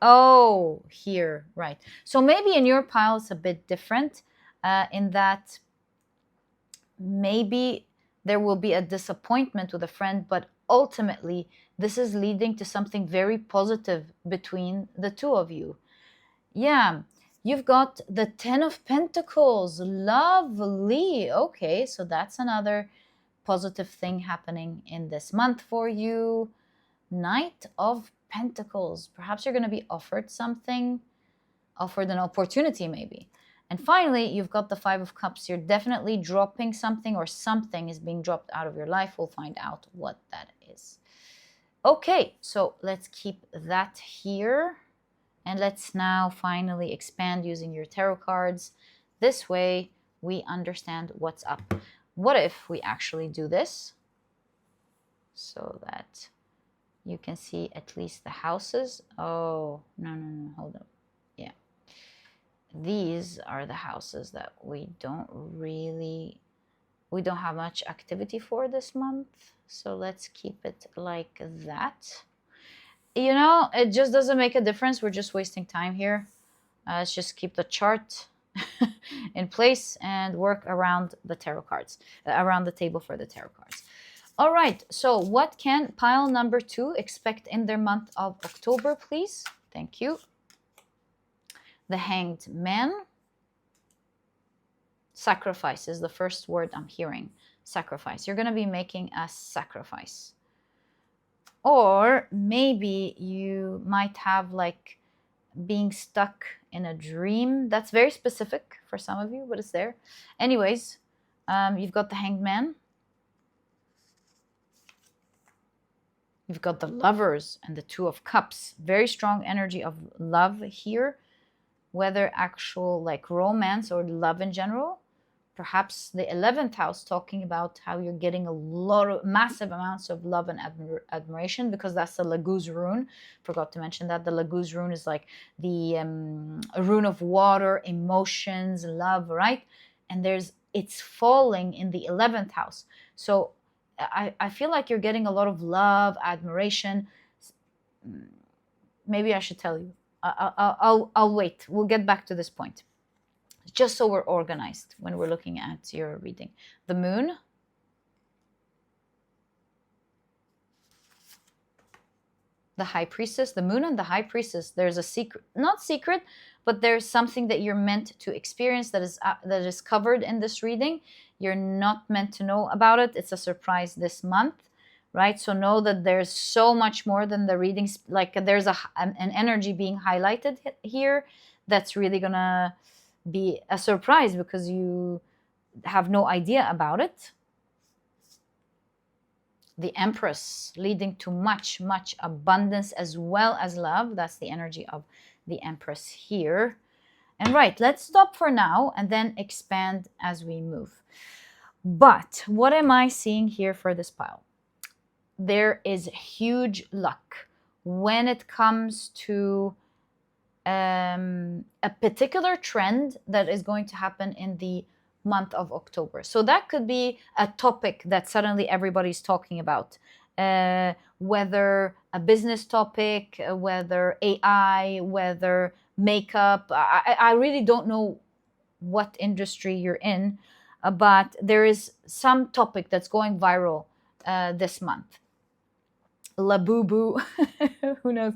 Oh, here, right. So maybe in your pile it's a bit different in that maybe there will be a disappointment with a friend, but ultimately this is leading to something very positive between the two of you. Yeah, you've got the Ten of Pentacles. Lovely. Okay, so that's another positive thing happening in this month for you. Knight of Pentacles. Perhaps you're going to be offered something, offered an opportunity maybe. And finally, you've got the Five of Cups. You're definitely dropping something, or something is being dropped out of your life. We'll find out what that is. Okay, so let's keep that here. And let's now finally expand using your tarot cards. This way, we understand what's up. What if we actually do this so that you can see at least the houses? Oh, no, hold up. Yeah. These are the houses that we don't have much activity for this month. So let's keep it like that. You know, it just doesn't make a difference. We're just wasting time here. Let's just keep the chart in place and work around the tarot cards, around the table for the tarot cards. All right, so what can pile number 2 expect in their month of October, please? Thank you. The Hanged Man. Sacrifice is the first word I'm hearing. Sacrifice. You're going to be making a sacrifice. Or maybe you might have like being stuck in a dream. That's very specific for some of you, but it's there. Anyways, you've got the Hanged Man. You've got the Lovers and the Two of Cups. Very strong energy of love here. Whether actual like romance or love in general. Perhaps the 11th house talking about how you're getting a lot of massive amounts of love and admiration, because that's the Laguz rune. Forgot to mention that the Laguz rune is like the rune of water, emotions, love, right? And it's falling in the 11th house. So I feel like you're getting a lot of love, admiration. Maybe I should tell you. I'll wait. We'll get back to this point. Just so we're organized when we're looking at your reading. The Moon. The High Priestess. The Moon and the High Priestess. There's a secret, not secret, but there's something that you're meant to experience that is covered in this reading. You're not meant to know about it. It's a surprise this month, right? So know that there's so much more than the readings. Like there's an energy being highlighted here that's really gonna be a surprise because you have no idea about it. The Empress, leading to much abundance as well as love. That's the energy of the Empress here. And right, let's stop for now and then expand as we move. But what am I seeing here for this pile? There is huge luck when it comes to a particular trend that is going to happen in the month of October. So that could be a topic that suddenly everybody's talking about, whether a business topic, whether AI, whether makeup. I really don't know what industry you're in, but there is some topic that's going viral this month. Labubu, who knows,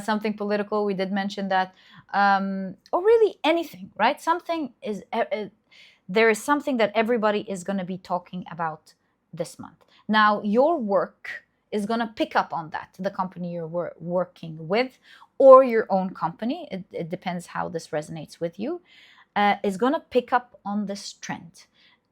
something political, we did mention that, or really anything, right? Something is, there is something that everybody is going to be talking about this month. Now, your work is going to pick up on that, the company you're working with, or your own company, it depends how this resonates with you, is going to pick up on this trend.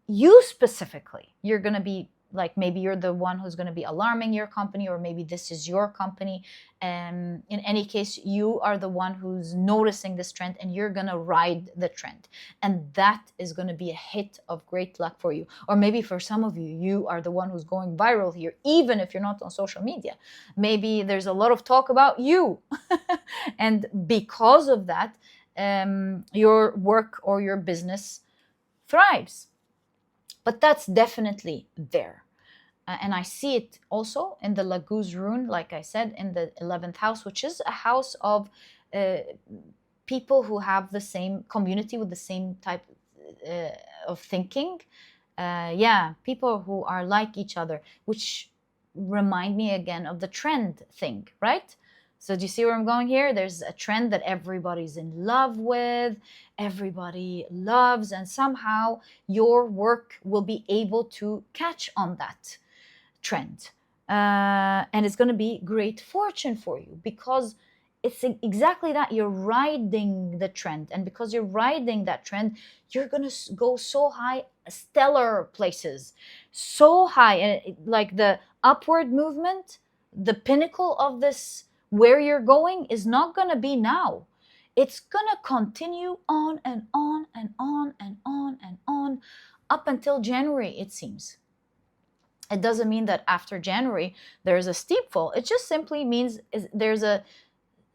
You specifically, you're going to be like maybe you're the one who's going to be alarming your company, or maybe this is your company. In any case, you are the one who's noticing this trend, and you're going to ride the trend. And that is going to be a hit of great luck for you. Or maybe for some of you, you are the one who's going viral here, even if you're not on social media. Maybe there's a lot of talk about you. And because of that, your work or your business thrives. But that's definitely there. And I see it also in the Laguz rune, like I said, in the 11th house, which is a house of people who have the same community with the same type of thinking. Yeah, people who are like each other, which remind me again of the trend thing, right? So do you see where I'm going here? There's a trend that everybody's in love with, everybody loves, and somehow your work will be able to catch on that trend. And it's going to be great fortune for you, because it's exactly that. You're riding the trend. And because you're riding that trend, you're going to go so high, stellar places, so high. And like the upward movement, the pinnacle of this, where you're going, is not going to be now. It's going to continue on and on and on and on and on up until January, it seems. It doesn't mean that after January there's a steep fall. It just simply means there's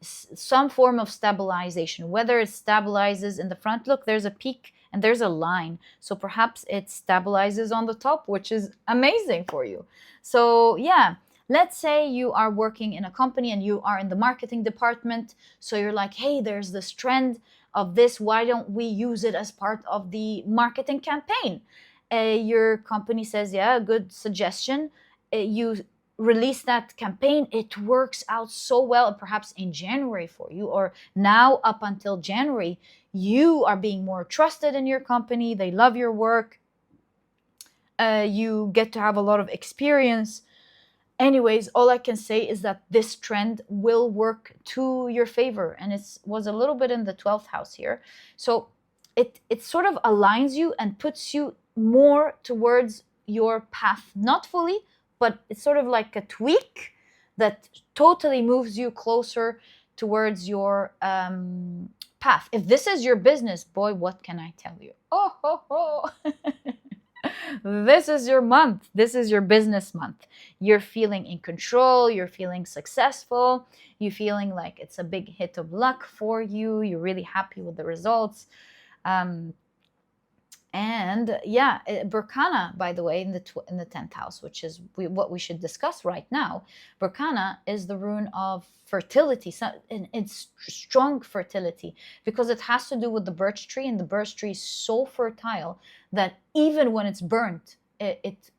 some form of stabilization. Whether it stabilizes in the front, look, there's a peak and there's a line. So perhaps it stabilizes on the top, which is amazing for you. So yeah, let's say you are working in a company and you are in the marketing department. So you're like, hey, there's this trend of this. Why don't we use it as part of the marketing campaign? Your company says, yeah, good suggestion. You release that campaign. It works out so well. Perhaps in January for you, or now up until January, you are being more trusted in your company. They love your work. You get to have a lot of experience. Anyways, all I can say is that this trend will work to your favor. And it was a little bit in the 12th house here. So it sort of aligns you and puts you more towards your path. Not fully, but it's sort of like a tweak that totally moves you closer towards your path. If this is your business, boy, what can I tell you? Oh, ho, ho. This is your month. This is your business month. You're feeling in control. You're feeling successful. You're feeling like it's a big hit of luck for you. You're really happy with the results. And yeah, Berkana, by the way, in the 10th house, which is what we should discuss right now. Berkana is the rune of fertility. So it's strong fertility, because it has to do with the birch tree, and the birch tree is so fertile that even when it's burnt, it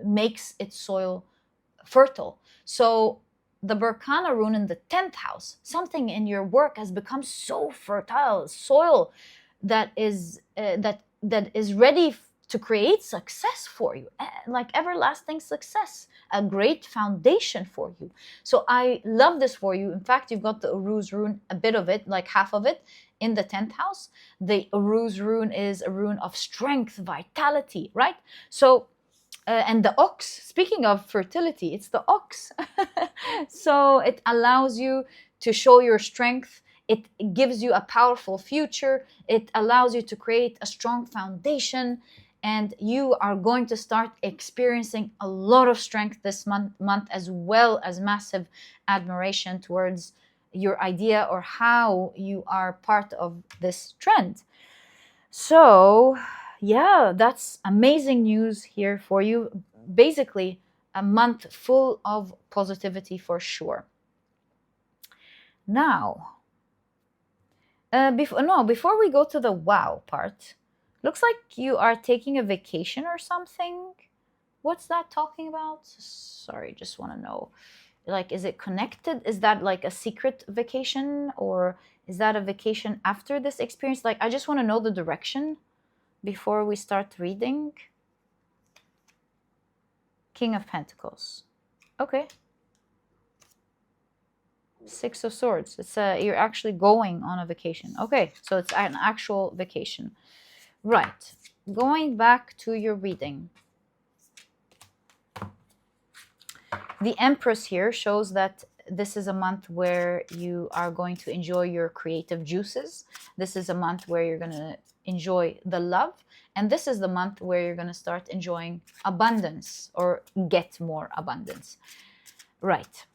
makes its soil fertile. So the Berkana rune in the 10th house, something in your work has become so fertile, soil that is ready to create success for you, like everlasting success, a great foundation for you. So I love this for you. In fact, you've got the Uruz rune, a bit of it, like half of it, in the 10th house. The Uruz rune is a rune of strength, vitality, right? So, and the ox, speaking of fertility, it's the ox. So it allows you to show your strength. It gives you a powerful future. It allows you to create a strong foundation, and you are going to start experiencing a lot of strength this month, as well as massive admiration towards your idea or how you are part of this trend. So yeah, that's amazing news here for you. Basically, a month full of positivity for sure. Now, before we go to the wow part, looks like you are taking a vacation or something. What's that talking about? Sorry, just want to know. Like, is it connected? Is that like a secret vacation, or is that a vacation after this experience? Like, I just want to know the direction before we start reading. King of Pentacles. Okay. Six of Swords. It's you're actually going on a vacation. Okay, so it's an actual vacation. Right. Going back to your reading. The Empress here shows that this is a month where you are going to enjoy your creative juices. This is a month where you're going to enjoy the love. And this is the month where you're going to start enjoying abundance or get more abundance. Right.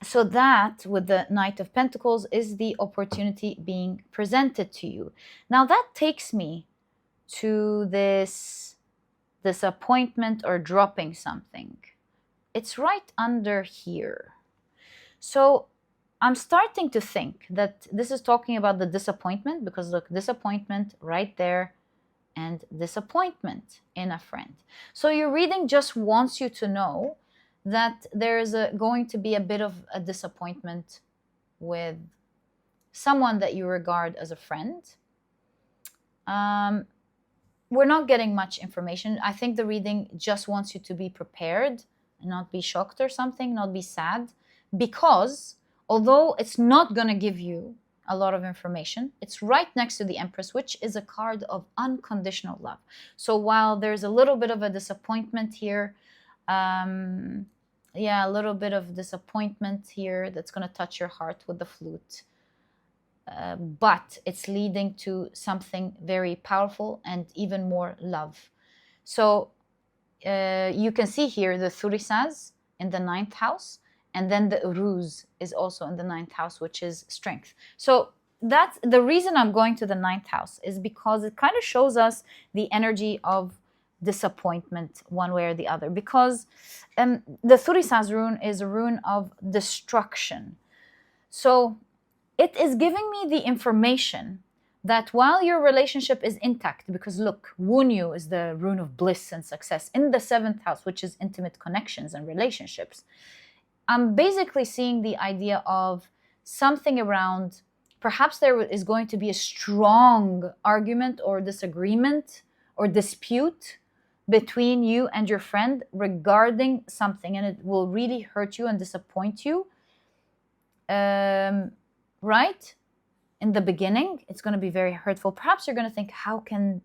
So that, with the Knight of Pentacles, is the opportunity being presented to you. Now that takes me to this disappointment or dropping something. It's right under here. So I'm starting to think that this is talking about the disappointment, because look, disappointment right there and disappointment in a friend. So your reading just wants you to know that there is going to be a bit of a disappointment with someone that you regard as a friend. We're not getting much information. I think the reading just wants you to be prepared and not be shocked or something, not be sad, because although it's not going to give you a lot of information, it's right next to the Empress, which is a card of unconditional love. So while there's a little bit of a disappointment here, a little bit of disappointment here that's going to touch your heart with the flute. But it's leading to something very powerful and even more love. So you can see here the Thurisaz in the 9th house, and then the Uruz is also in the 9th house, which is strength. So that's the reason I'm going to the 9th house, is because it kind of shows us the energy of disappointment one way or the other, because the Thurisaz rune is a rune of destruction. So it is giving me the information that while your relationship is intact, because look, Wunyu is the rune of bliss and success in the 7th house, which is intimate connections and relationships. I'm basically seeing the idea of something around, perhaps there is going to be a strong argument or disagreement or dispute between you and your friend regarding something, and it will really hurt you and disappoint you. Right? In the beginning, it's going to be very hurtful. Perhaps you're going to think, how can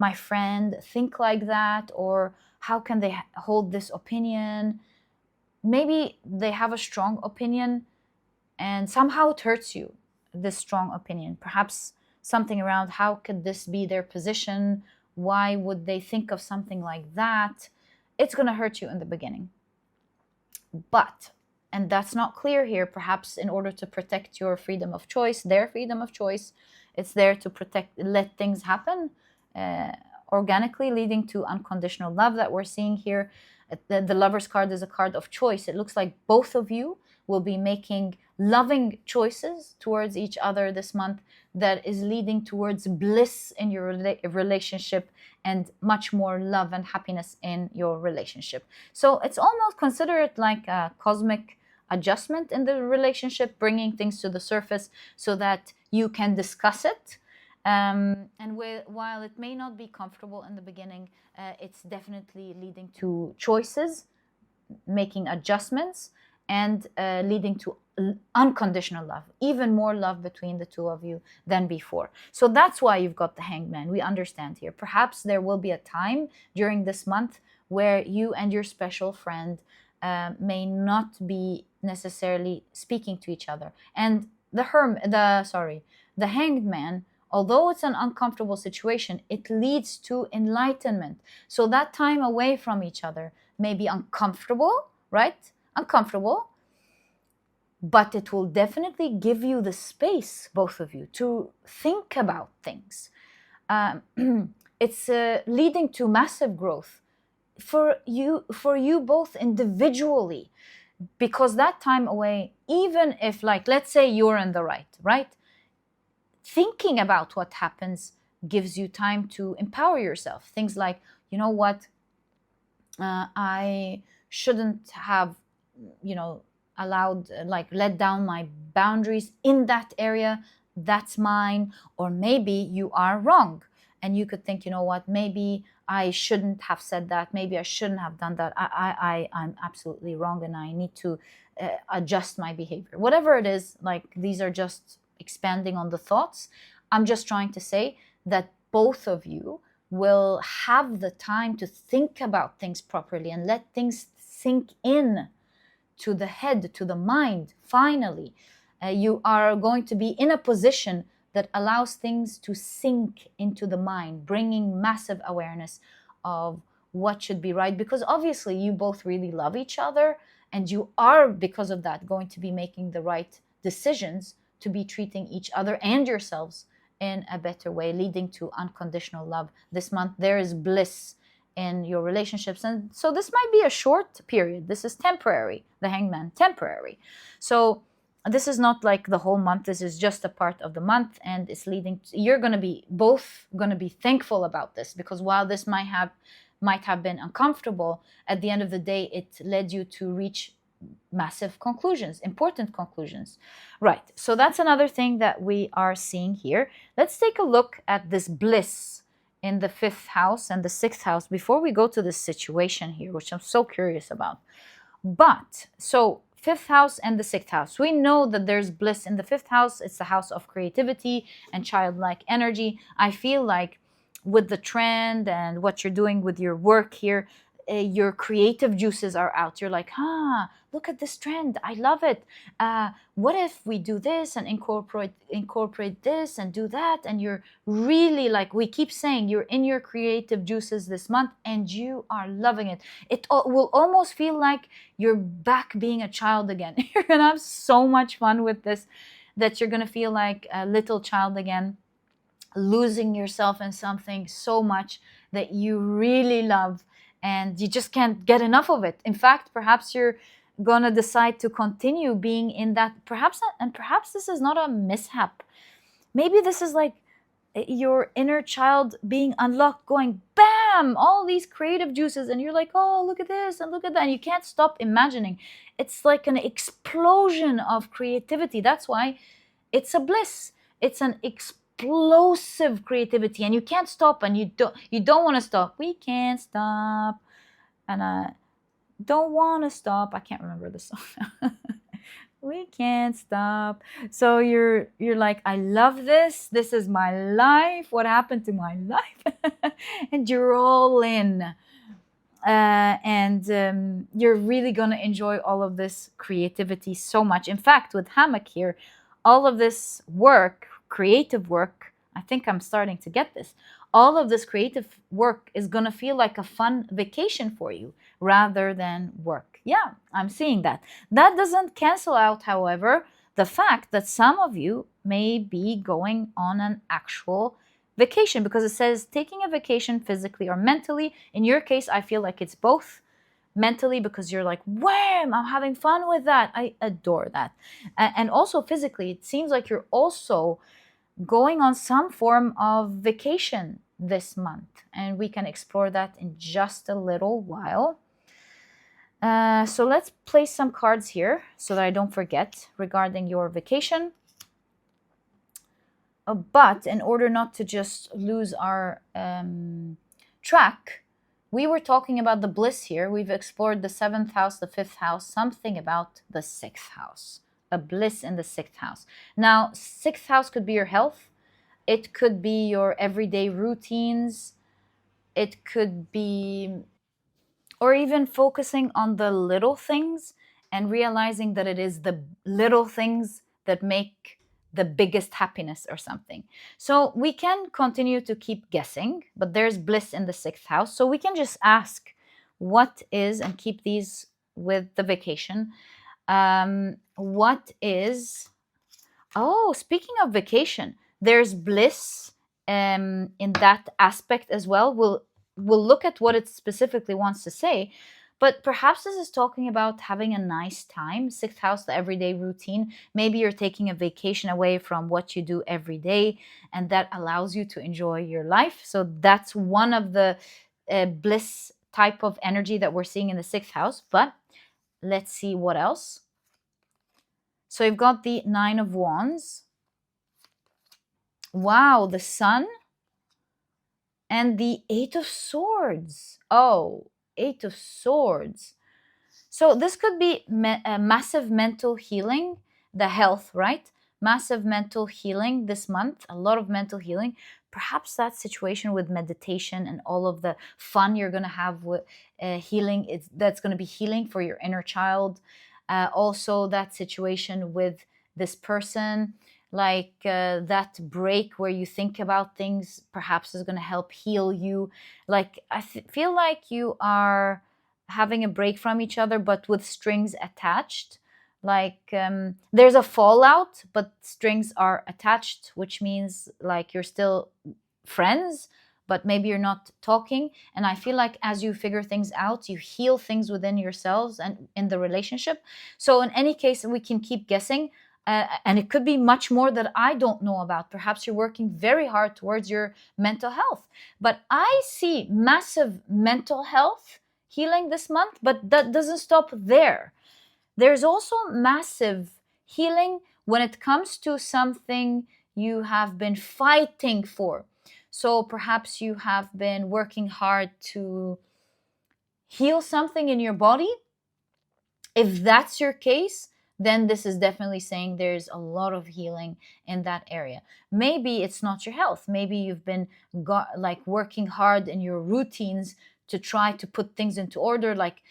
my friend think like that? Or how can they hold this opinion? Maybe they have a strong opinion and somehow it hurts you, this strong opinion. Perhaps something around, how could this be their position? Why would they think of something like that? It's going to hurt you in the beginning. But, and that's not clear here, perhaps in order to protect your freedom of choice, their freedom of choice, it's there to protect, let things happen organically, leading to unconditional love that we're seeing here. The Lover's card is a card of choice. It looks like both of you will be making loving choices towards each other this month that is leading towards bliss in your relationship and much more love and happiness in your relationship. So it's almost, consider it like a cosmic adjustment in the relationship, bringing things to the surface so that you can discuss it. While it may not be comfortable in the beginning, it's definitely leading to choices, making adjustments, and leading to unconditional love, even more love between the two of you than before. So that's why you've got the Hanged Man. We understand here. Perhaps there will be a time during this month where you and your special friend may not be necessarily speaking to each other. And the Hanged Man, although it's an uncomfortable situation, it leads to enlightenment. So that time away from each other may be uncomfortable, right? Uncomfortable, but it will definitely give you the space, both of you, to think about things. It's leading to massive growth for you both individually, because that time away, even if, like, let's say you're in the right? Thinking about what happens gives you time to empower yourself. Things like, you know what, I shouldn't have, let down my boundaries in that area. That's mine. Or maybe you are wrong and you could think, you know what, maybe I shouldn't have said that. Maybe I shouldn't have done that. I'm absolutely wrong and I need to adjust my behavior. Whatever it is, like, these are just expanding on the thoughts. I'm just trying to say that both of you will have the time to think about things properly and let things sink in to the head, to the mind, finally. You are going to be in a position that allows things to sink into the mind, bringing massive awareness of what should be right. Because obviously you both really love each other, and you are, because of that, going to be making the right decisions to be treating each other and yourselves in a better way, leading to unconditional love. This month, there is bliss in your relationships. And so this might be a short period. This is temporary, the hangman, temporary. So this is not like the whole month. This is just a part of the month, and it's leading to, you're going to be both going to be thankful about this, because while this might have been uncomfortable, at the end of the day, it led you to reach massive conclusions, important conclusions. Right. So that's another thing that we are seeing here. Let's take a look at this bliss in the 5th house and the 6th house before we go to this situation here, which I'm so curious about. But so 5th house and the 6th house, we know that there's bliss in the 5th house. It's the house of creativity and childlike energy. I feel like with the trend and what you're doing with your work here, your creative juices are out. You're like, look at this trend. I love it. What if we do this and incorporate this and do that? And you're really, like we keep saying, you're in your creative juices this month, and you are loving it. It will almost feel like you're back being a child again. You're going to have so much fun with this that you're going to feel like a little child again, losing yourself in something so much that you really love, and you just can't get enough of it. In fact, perhaps you're going to decide to continue being in that. Perhaps this is not a mishap. Maybe this is like your inner child being unlocked, going bam, all these creative juices, and you're like, oh, look at this and look at that, and you can't stop imagining. It's like an explosion of creativity. That's why it's a bliss. It's an explosive creativity, and you can't stop, and you don't want to stop. We can't stop, and I don't want to stop. I can't remember the song. We can't stop. So you're like, I love this. This is my life. What happened to my life? And you're all in. And you're really going to enjoy all of this creativity so much. In fact, with Hammock here, all of this work, creative work, I think I'm starting to get this. All of this creative work is going to feel like a fun vacation for you rather than work. Yeah, I'm seeing that. That doesn't cancel out, however, the fact that some of you may be going on an actual vacation, because it says taking a vacation physically or mentally. In your case, I feel like it's both. Mentally, because you're like, wham, I'm having fun with that. I adore that. And also physically, it seems like you're also going on some form of vacation this month. And we can explore that in just a little while. So let's place some cards here so that I don't forget regarding your vacation. But in order not to just lose our track, we were talking about the bliss here. We've explored the 7th house, the 5th house, something about the 6th house, a bliss in the 6th house. Now, 6th house could be your health. It could be your everyday routines. It could be, or even focusing on the little things and realizing that it is the little things that make the biggest happiness or something. So we can continue to keep guessing, but there's bliss in the 6th house. So we can just ask what is, and keep these with the vacation. What is, oh, speaking of vacation, there's bliss in that aspect as well. We'll look at what it specifically wants to say. But perhaps this is talking about having a nice time. 6th house, the everyday routine. Maybe you're taking a vacation away from what you do every day, and that allows you to enjoy your life. So that's one of the bliss type of energy that we're seeing in the 6th house. But let's see what else. So you've got the 9 of Wands. Wow, the Sun. And the 8 of Swords. Oh, 8 of Swords. So this could be a massive mental healing, the health, right? Massive mental healing this month, a lot of mental healing. perhaps that situation with meditation and all of the fun you're going to have with healing, that's going to be healing for your inner child. Also, that situation with this person, like that break where you think about things, perhaps is going to help heal you. Like I feel like you are having a break from each other, but with strings attached. Like there's a fallout, but strings are attached, which means like you're still friends, but maybe you're not talking. And I feel like as you figure things out, you heal things within yourselves and in the relationship. So in any case, we can keep guessing. And it could be much more that I don't know about. Perhaps you're working very hard towards your mental health. But I see massive mental health healing this month, but that doesn't stop there. There's also massive healing when it comes to something you have been fighting for. So perhaps you have been working hard to heal something in your body. If that's your case, then this is definitely saying there's a lot of healing in that area. Maybe it's not your health. Maybe you've been like working hard in your routines to try to put things into order, like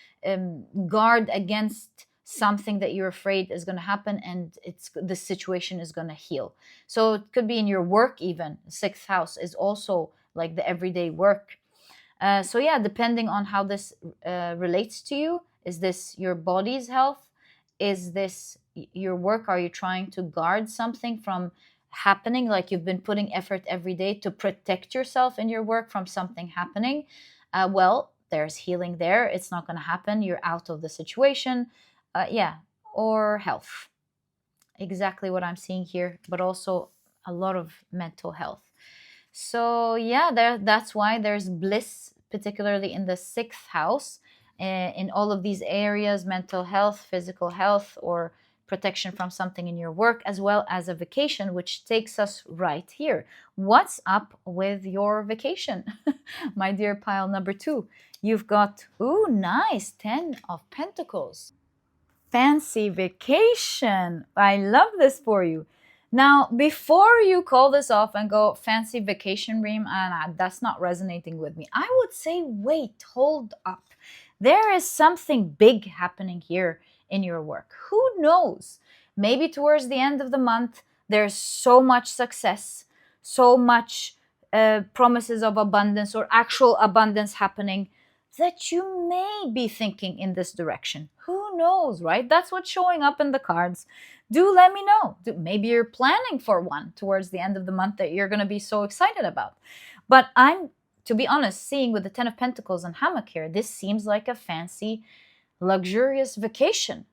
guard against something that you're afraid is going to happen, and the situation is going to heal. So it could be in your work. Even sixth house is also like the everyday work. So yeah, depending on how this relates to you, is this your body's health? Is this your work? Are you trying to guard something from happening? Like you've been putting effort every day to protect yourself in your work from something happening. Well, there's healing there. It's not going to happen. You're out of the situation. Yeah, or health. Exactly what I'm seeing here, but also a lot of mental health. So yeah, that's why there's bliss, particularly in the sixth house, in all of these areas: mental health, physical health, or protection from something in your work, as well as a vacation, which takes us right here. What's up with your vacation? My dear pile number 2, you've got, ooh, nice, 10 of Pentacles. Fancy vacation. I love this for you. Now, before you call this off and go, fancy vacation, Reem, and that's not resonating with me, I would say, wait, hold up. There is something big happening here in your work. Who knows? Maybe towards the end of the month, there's so much success, so much promises of abundance or actual abundance happening that you may be thinking in this direction. Who knows, right? That's what's showing up in the cards. Do let me know. Maybe you're planning for one towards the end of the month that you're going to be so excited about. But I'm, to be honest, seeing with the 10 of Pentacles and hammock here, this seems like a fancy, luxurious vacation.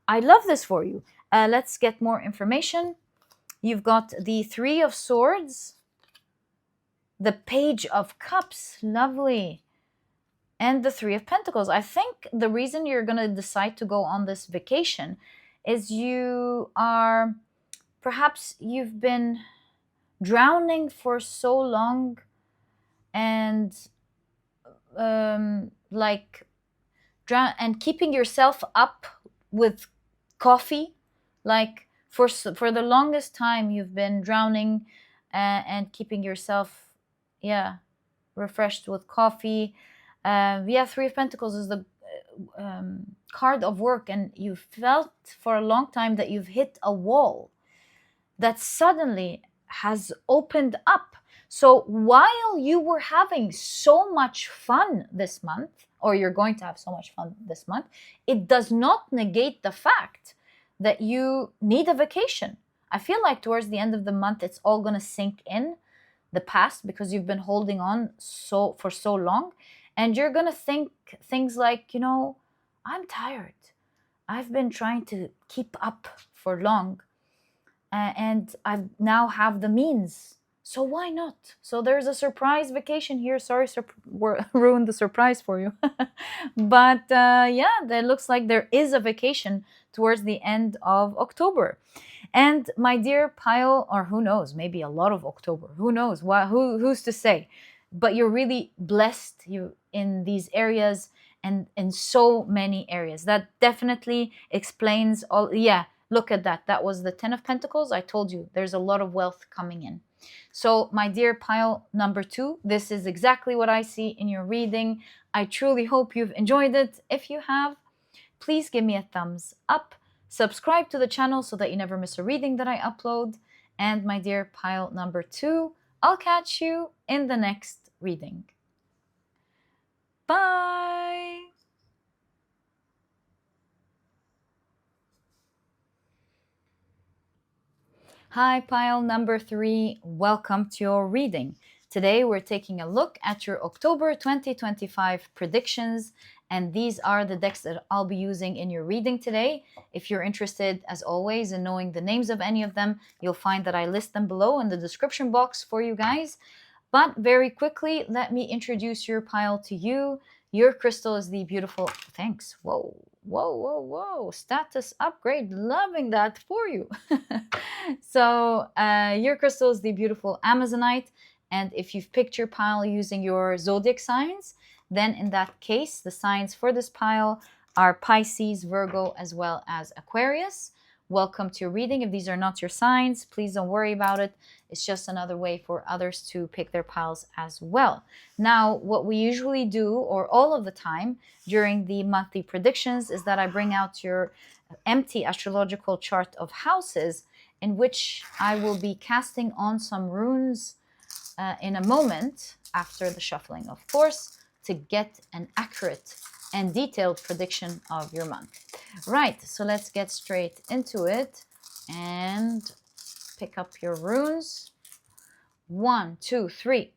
I love this for you. Let's get more information. You've got the 3 of Swords, the Page of Cups, lovely, and the 3 of Pentacles. I think the reason you're going to decide to go on this vacation is perhaps you've been drowning for so long, and and keeping yourself up with coffee. Like for the longest time you've been drowning and keeping yourself refreshed with coffee. 3 of Pentacles is the card of work, and you felt for a long time that you've hit a wall that suddenly has opened up. So while you were having so much fun this month, or you're going to have so much fun this month, it does not negate the fact that you need a vacation. I feel like towards the end of the month, it's all going to sink in, the past, because you've been holding on for so long. And you're going to think things like, I'm tired. I've been trying to keep up for long. And I now have the means. So why not? So there's a surprise vacation here. Sorry, ruined the surprise for you. But it looks like there is a vacation towards the end of October. And my dear pile, or who knows, maybe a lot of October. Who knows? Who's to say? But you're really blessed in these areas and in so many areas. That definitely explains all. Yeah, look at that. That was the 10 of Pentacles. I told you there's a lot of wealth coming in. So my dear pile number 2, this is exactly what I see in your reading. I truly hope you've enjoyed it. If you have, please give me a thumbs up. Subscribe to the channel so that you never miss a reading that I upload. And my dear pile number 2, I'll catch you in the next reading. Bye! Hi, pile number 3. Welcome to your reading. Today we're taking a look at your October 2025 predictions, and these are the decks that I'll be using in your reading today. If you're interested, as always, in knowing the names of any of them, you'll find that I list them below in the description box for you guys. But very quickly, let me introduce your pile to you. Your crystal is the beautiful... Thanks. Whoa, whoa, whoa, whoa. Status upgrade. Loving that for you. So your crystal is the beautiful Amazonite. And if you've picked your pile using your zodiac signs, then in that case, the signs for this pile are Pisces, Virgo, as well as Aquarius. Welcome to your reading. If these are not your signs, please don't worry about it. It's just another way for others to pick their piles as well. Now, what we usually do, or all of the time during the monthly predictions, is that I bring out your empty astrological chart of houses, in which I will be casting on some runes in a moment, after the shuffling, of course, to get an accurate and detailed prediction of your month. Right, so let's get straight into it and pick up your runes. 1, 2, 3.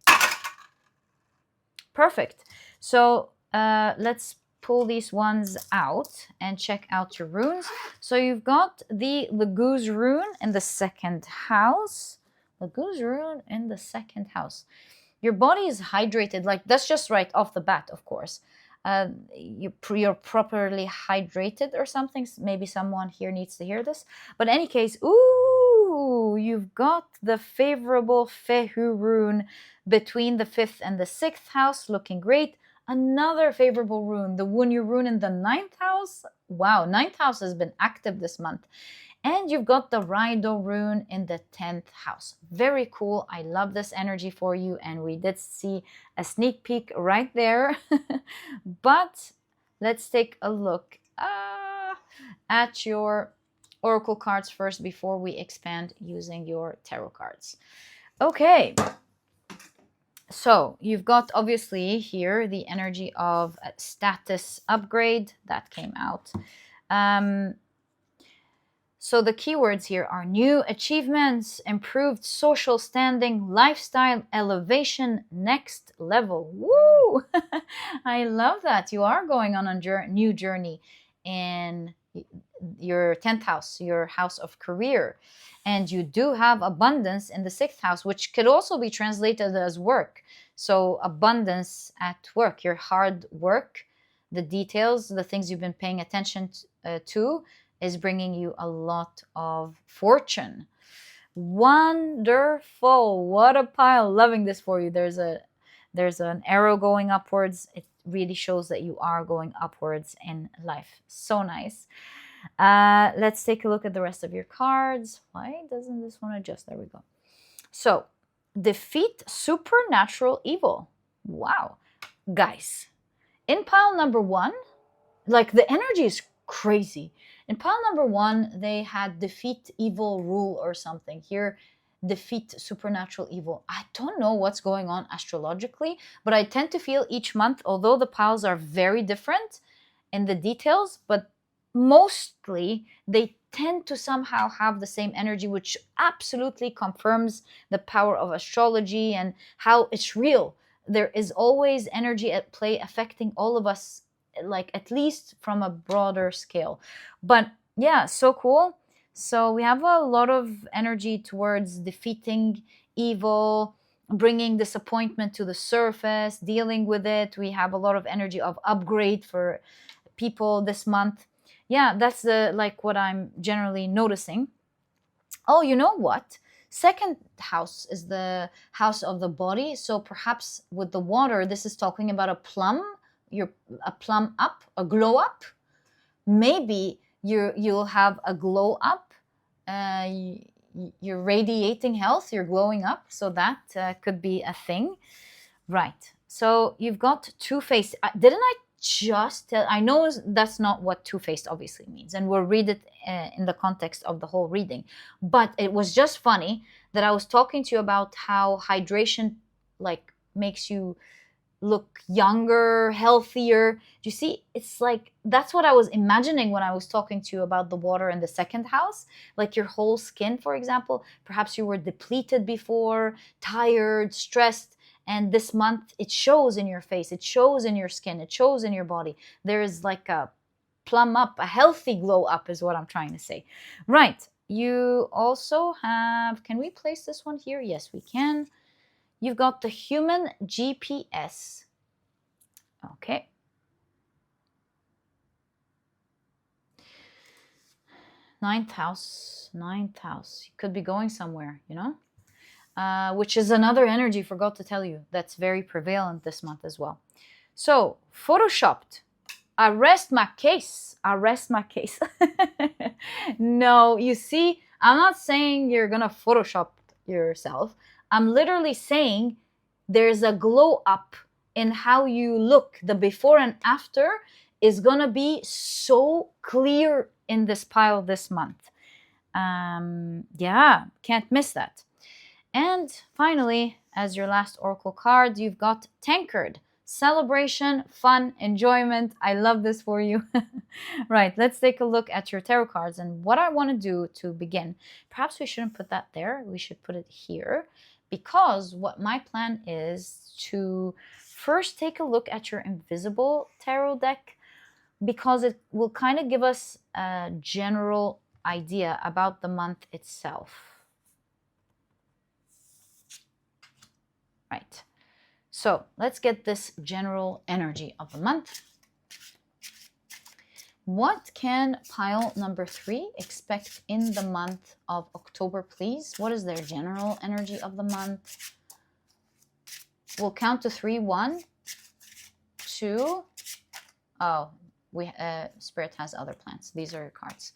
Perfect. So let's pull these ones out and check out your runes. So you've got the Laguz rune in the 2nd house. Laguz rune in the 2nd house. Your body is hydrated, like that's just right off the bat, of course. You're properly hydrated or something. Maybe someone here needs to hear this. But in any case, ooh, you've got the favorable Fehu rune between the 5th and the 6th house, looking great. Another favorable rune, the Wunyu rune in the 9th house. Wow, 9th house has been active this month. And you've got the Raido rune in the 10th house. Very cool. I love this energy for you. And we did see a sneak peek right there. But let's take a look at your oracle cards first before we expand using your tarot cards. Okay. So you've got obviously here the energy of a status upgrade that came out. So the keywords here are new achievements, improved social standing, lifestyle elevation, next level. Woo! I love that. You are going on a new journey in your 10th house, your house of career. And you do have abundance in the 6th house, which could also be translated as work. So abundance at work, your hard work, the details, the things you've been paying attention to, is bringing you a lot of fortune. Wonderful. What a pile. Loving this for you. There's an arrow going upwards. It really shows that you are going upwards in life. So nice. Let's take a look at the rest of your cards. Why doesn't this one adjust? There we go. So, defeat supernatural evil. Wow. Guys, in pile number 1, like the energy is crazy. In pile number 1, they had defeat evil rule or something. Here, defeat supernatural evil. I don't know what's going on astrologically, but I tend to feel each month, although the piles are very different in the details, but mostly they tend to somehow have the same energy, which absolutely confirms the power of astrology and how it's real. There is always energy at play affecting all of us, like at least from a broader scale. But yeah, so cool. So we have a lot of energy towards defeating evil, bringing disappointment to the surface, dealing with it. We have a lot of energy of upgrade for people this month. Yeah, that's like what I'm generally noticing. Oh, you know what? 2nd house is the house of the body. So perhaps with the water, this is talking about a plum up, a glow up. Maybe you'll have a glow up. you're radiating health, you're glowing up, so that could be a thing. Right, so you've got two-faced. Didn't I just tell? I know that's not what two-faced obviously means, and we'll read it in the context of the whole reading, but it was just funny that I was talking to you about how hydration like makes you look younger, healthier. Do you see? It's like that's what I was imagining when I was talking to you about the water in the second house. Like your whole skin, for example, perhaps you were depleted before, tired, stressed, and this month it shows in your face, it shows in your skin, it shows in your body. There is like a plumb up, a healthy glow up is what I'm trying to say. Right. You also have, can we place this one here? Yes, we can. You've got the human GPS. Okay. Ninth house. You could be going somewhere, you know? Which is another energy, forgot to tell you, that's very prevalent this month as well. So, photoshopped. Arrest my case. No, you see, I'm not saying you're going to Photoshop yourself. I'm literally saying there's a glow up in how you look. The before and after is going to be so clear in this pile this month. Yeah, can't miss that. And finally, as your last oracle card, you've got Tankard. Celebration, fun, enjoyment. I love this for you. Right, let's take a look at your tarot cards. And what I want to do to begin, perhaps we shouldn't put that there. We should put it here. Because what my plan is to first take a look at your invisible tarot deck, because it will kind of give us a general idea about the month itself. Right. So let's get this general energy of the month. What can pile number 3 expect in the month of October, please? What is their general energy of the month? We'll count to 3. 1, 2. Oh, Spirit has other plans. These are your cards.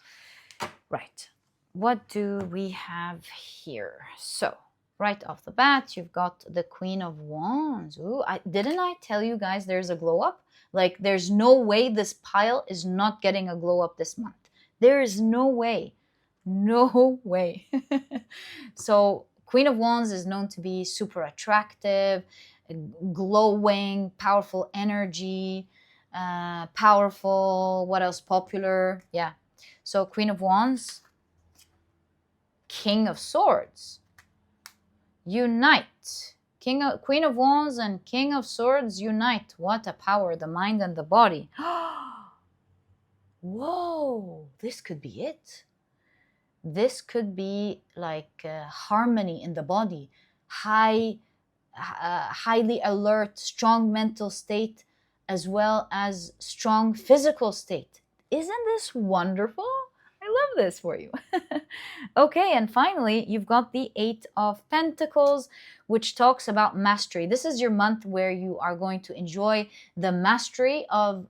Right. What do we have here? So, right off the bat, you've got the Queen of Wands. Ooh, didn't I tell you guys there's a glow up? Like, there's no way this pile is not getting a glow up this month. There is no way. No way. So, Queen of Wands is known to be super attractive, glowing, powerful energy, powerful, what else? Popular. Yeah. So, Queen of Wands, King of Swords. Unite. Queen of Wands and King of Swords unite. What a power, the mind and the body. Whoa, this could be it. This could be like harmony in the body, highly alert, strong mental state, as well as strong physical state. Isn't this wonderful? I love this for you. Okay, and finally, you've got the 8 of Pentacles, which talks about mastery. This is your month where you are going to enjoy the mastery of,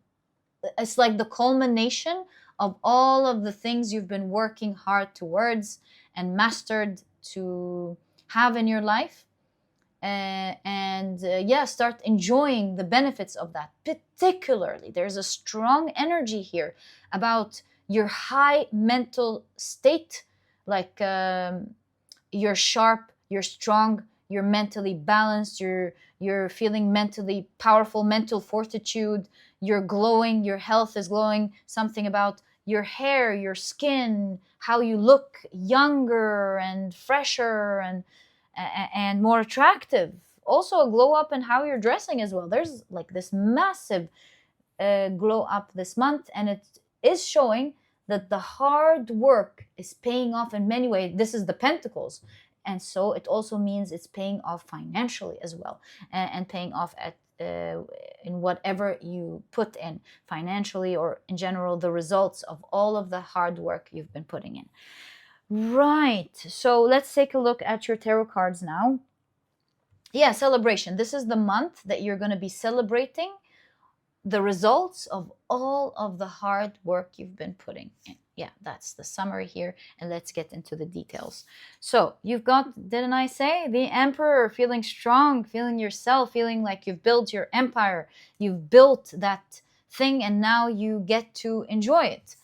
it's like the culmination of all of the things you've been working hard towards and mastered to have in your life. Yeah, start enjoying the benefits of that. Particularly, there's a strong energy here about your high mental state, like you're sharp, you're strong, you're mentally balanced, you're feeling mentally powerful, mental fortitude, you're glowing, your health is glowing, something about your hair, your skin, how you look younger and fresher and more attractive. Also a glow up in how you're dressing as well. There's like this massive glow up this month, and it is showing that the hard work is paying off in many ways. This is the Pentacles. And so it also means it's paying off financially as well, and paying off at in whatever you put in financially, or in general, the results of all of the hard work you've been putting in. Right. So let's take a look at your tarot cards now. Yeah, celebration. This is the month that you're going to be celebrating the results of all of the hard work you've been putting in. Yeah, that's the summary here, and let's get into the details. So you've got, didn't I say, the Emperor, feeling strong, feeling yourself, feeling like you've built your empire, you've built that thing, and now you get to enjoy it.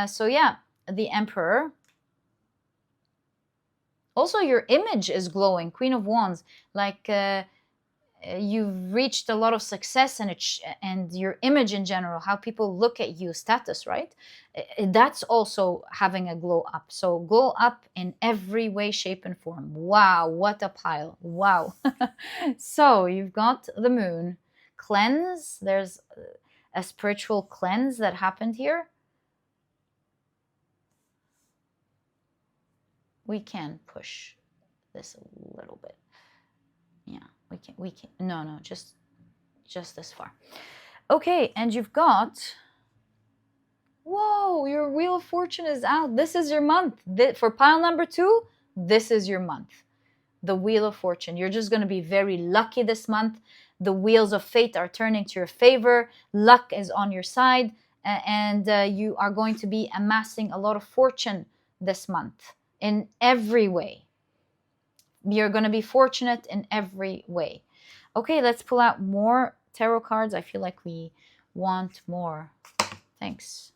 So yeah, the Emperor. Also, your image is glowing, Queen of Wands, like you've reached a lot of success, and your image in general, how people look at you, status, right? That's also having a glow up. So glow up in every way, shape, and form. Wow, what a pile. Wow. So you've got the Moon. Cleanse. There's a spiritual cleanse that happened here. We can push this a little bit. Yeah, we can, no, just this far. Okay, and you've got, whoa, your Wheel of Fortune is out. This is your month. For pile number 2, this is your month. The Wheel of Fortune. You're just going to be very lucky this month. The wheels of fate are turning to your favor. Luck is on your side, and you are going to be amassing a lot of fortune this month in every way. You're going to be fortunate in every way. Okay, let's pull out more tarot cards. I feel like we want more. Thanks.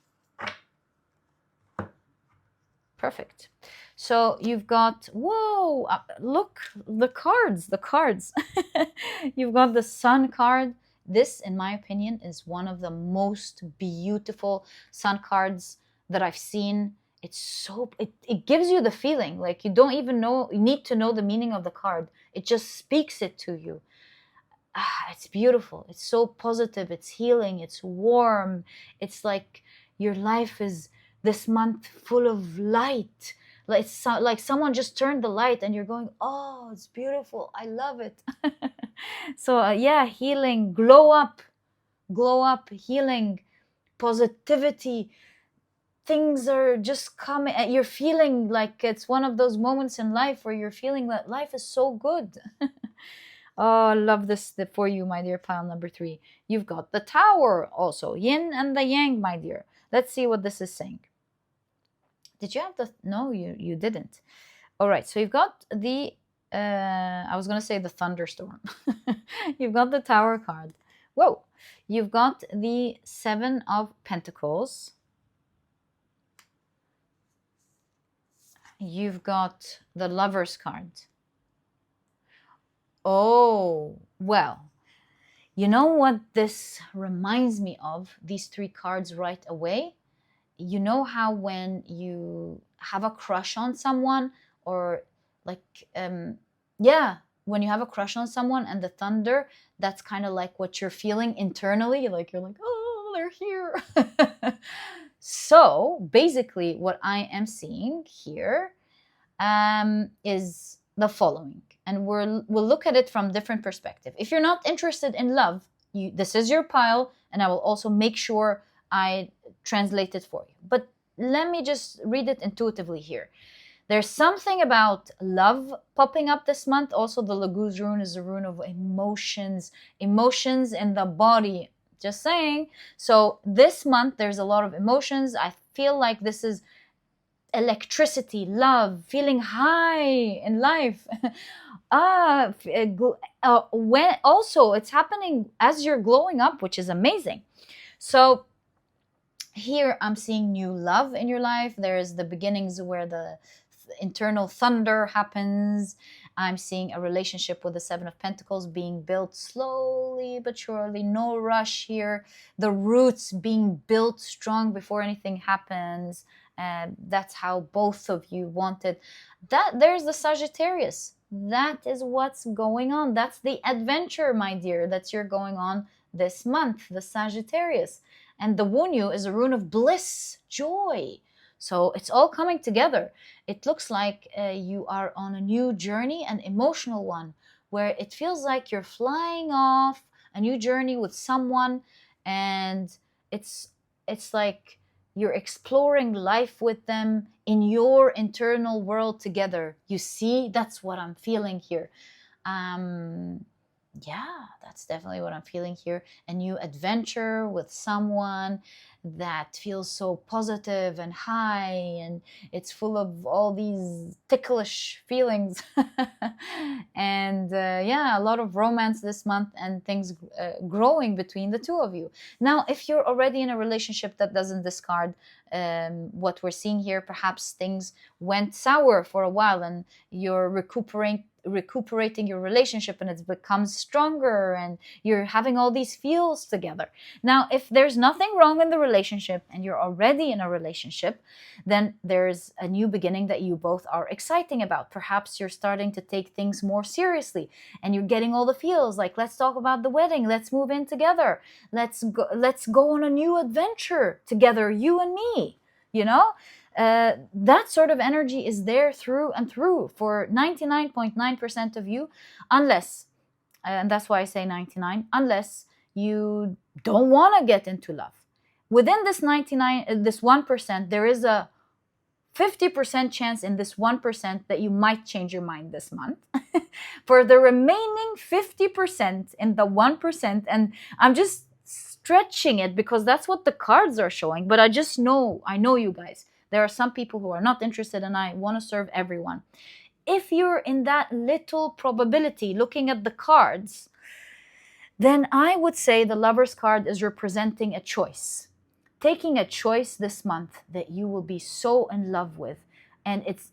Perfect. So you've got, whoa, look, the cards. You've got the Sun card. This, in my opinion, is one of the most beautiful Sun cards that I've seen. It's so, it gives you the feeling like you don't even need to know the meaning of the card. It just speaks it to you. It's beautiful. It's so positive. It's healing. It's warm. It's like your life is this month full of light. Like someone just turned the light and you're going, oh, it's beautiful. I love it. So yeah, healing, glow up, healing, positivity. Things are just coming. You're feeling like it's one of those moments in life where you're feeling that life is so good. Oh, I love this for you, my dear, pile number 3. You've got the Tower also, yin and the yang, my dear. Let's see what this is saying. Did you have the, no, you didn't. All right, so you've got the, I was going to say the thunderstorm. You've got the Tower card. Whoa, you've got the 7 of Pentacles. You've got the Lovers card. Oh, well, you know what this reminds me of, these 3 cards right away? You know how when you have a crush on someone, or like, yeah, when you have a crush on someone and the thunder, that's kind of like what you're feeling internally. Like, you're like, oh, they're here. So basically what I am seeing here is the following. And we'll look at it from different perspective. If you're not interested in love, this is your pile, and I will also make sure I translate it for you. But let me just read it intuitively here. There's something about love popping up this month. Also, the Laguz rune is a rune of emotions in the body. Just saying. So this month, there's a lot of emotions. I feel like this is electricity, love, feeling high in life. When also it's happening as you're glowing up, which is amazing. So here I'm seeing new love in your life. There's the beginnings where the internal thunder happens. I'm seeing a relationship with the 7 of Pentacles being built slowly but surely. No rush here. The roots being built strong before anything happens. That's how both of you wanted. There's the Sagittarius. That is what's going on. That's the adventure, my dear, that you're going on this month, the Sagittarius. And the Wunyu is a rune of bliss, joy. So it's all coming together. It looks like you are on a new journey, an emotional one, where it feels like you're flying off a new journey with someone, and it's like you're exploring life with them in your internal world together. You see, that's what I'm feeling here. Yeah, that's definitely what I'm feeling here. A new adventure with someone. that feels so positive and high, and it's full of all these ticklish feelings. And yeah, a lot of romance this month, and things growing between the two of you. Now, if you're already in a relationship that doesn't discard what we're seeing here, perhaps things went sour for a while and you're recuperating your relationship, and it's become stronger, and you're having all these feels together. Now, if there's nothing wrong in the relationship and you're already in a relationship, then there's a new beginning that you both are exciting about. Perhaps you're starting to take things more seriously, and you're getting all the feels like, let's talk about the wedding, let's move in together, let's go on a new adventure together, you and me, you know. That sort of energy is there through and through for 99.9% of you, unless, and that's why I say 99, unless you don't want to get into love. Within this 99, this 1%, there is a 50% chance in this 1% that you might change your mind this month. For the remaining 50% in the 1%, and I'm just stretching it because that's what the cards are showing, but I know you guys. There are some people who are not interested, and I want to serve everyone. If you're in that little probability looking at the cards, then I would say the Lover's card is representing a choice. Taking a choice this month that you will be so in love with, and it's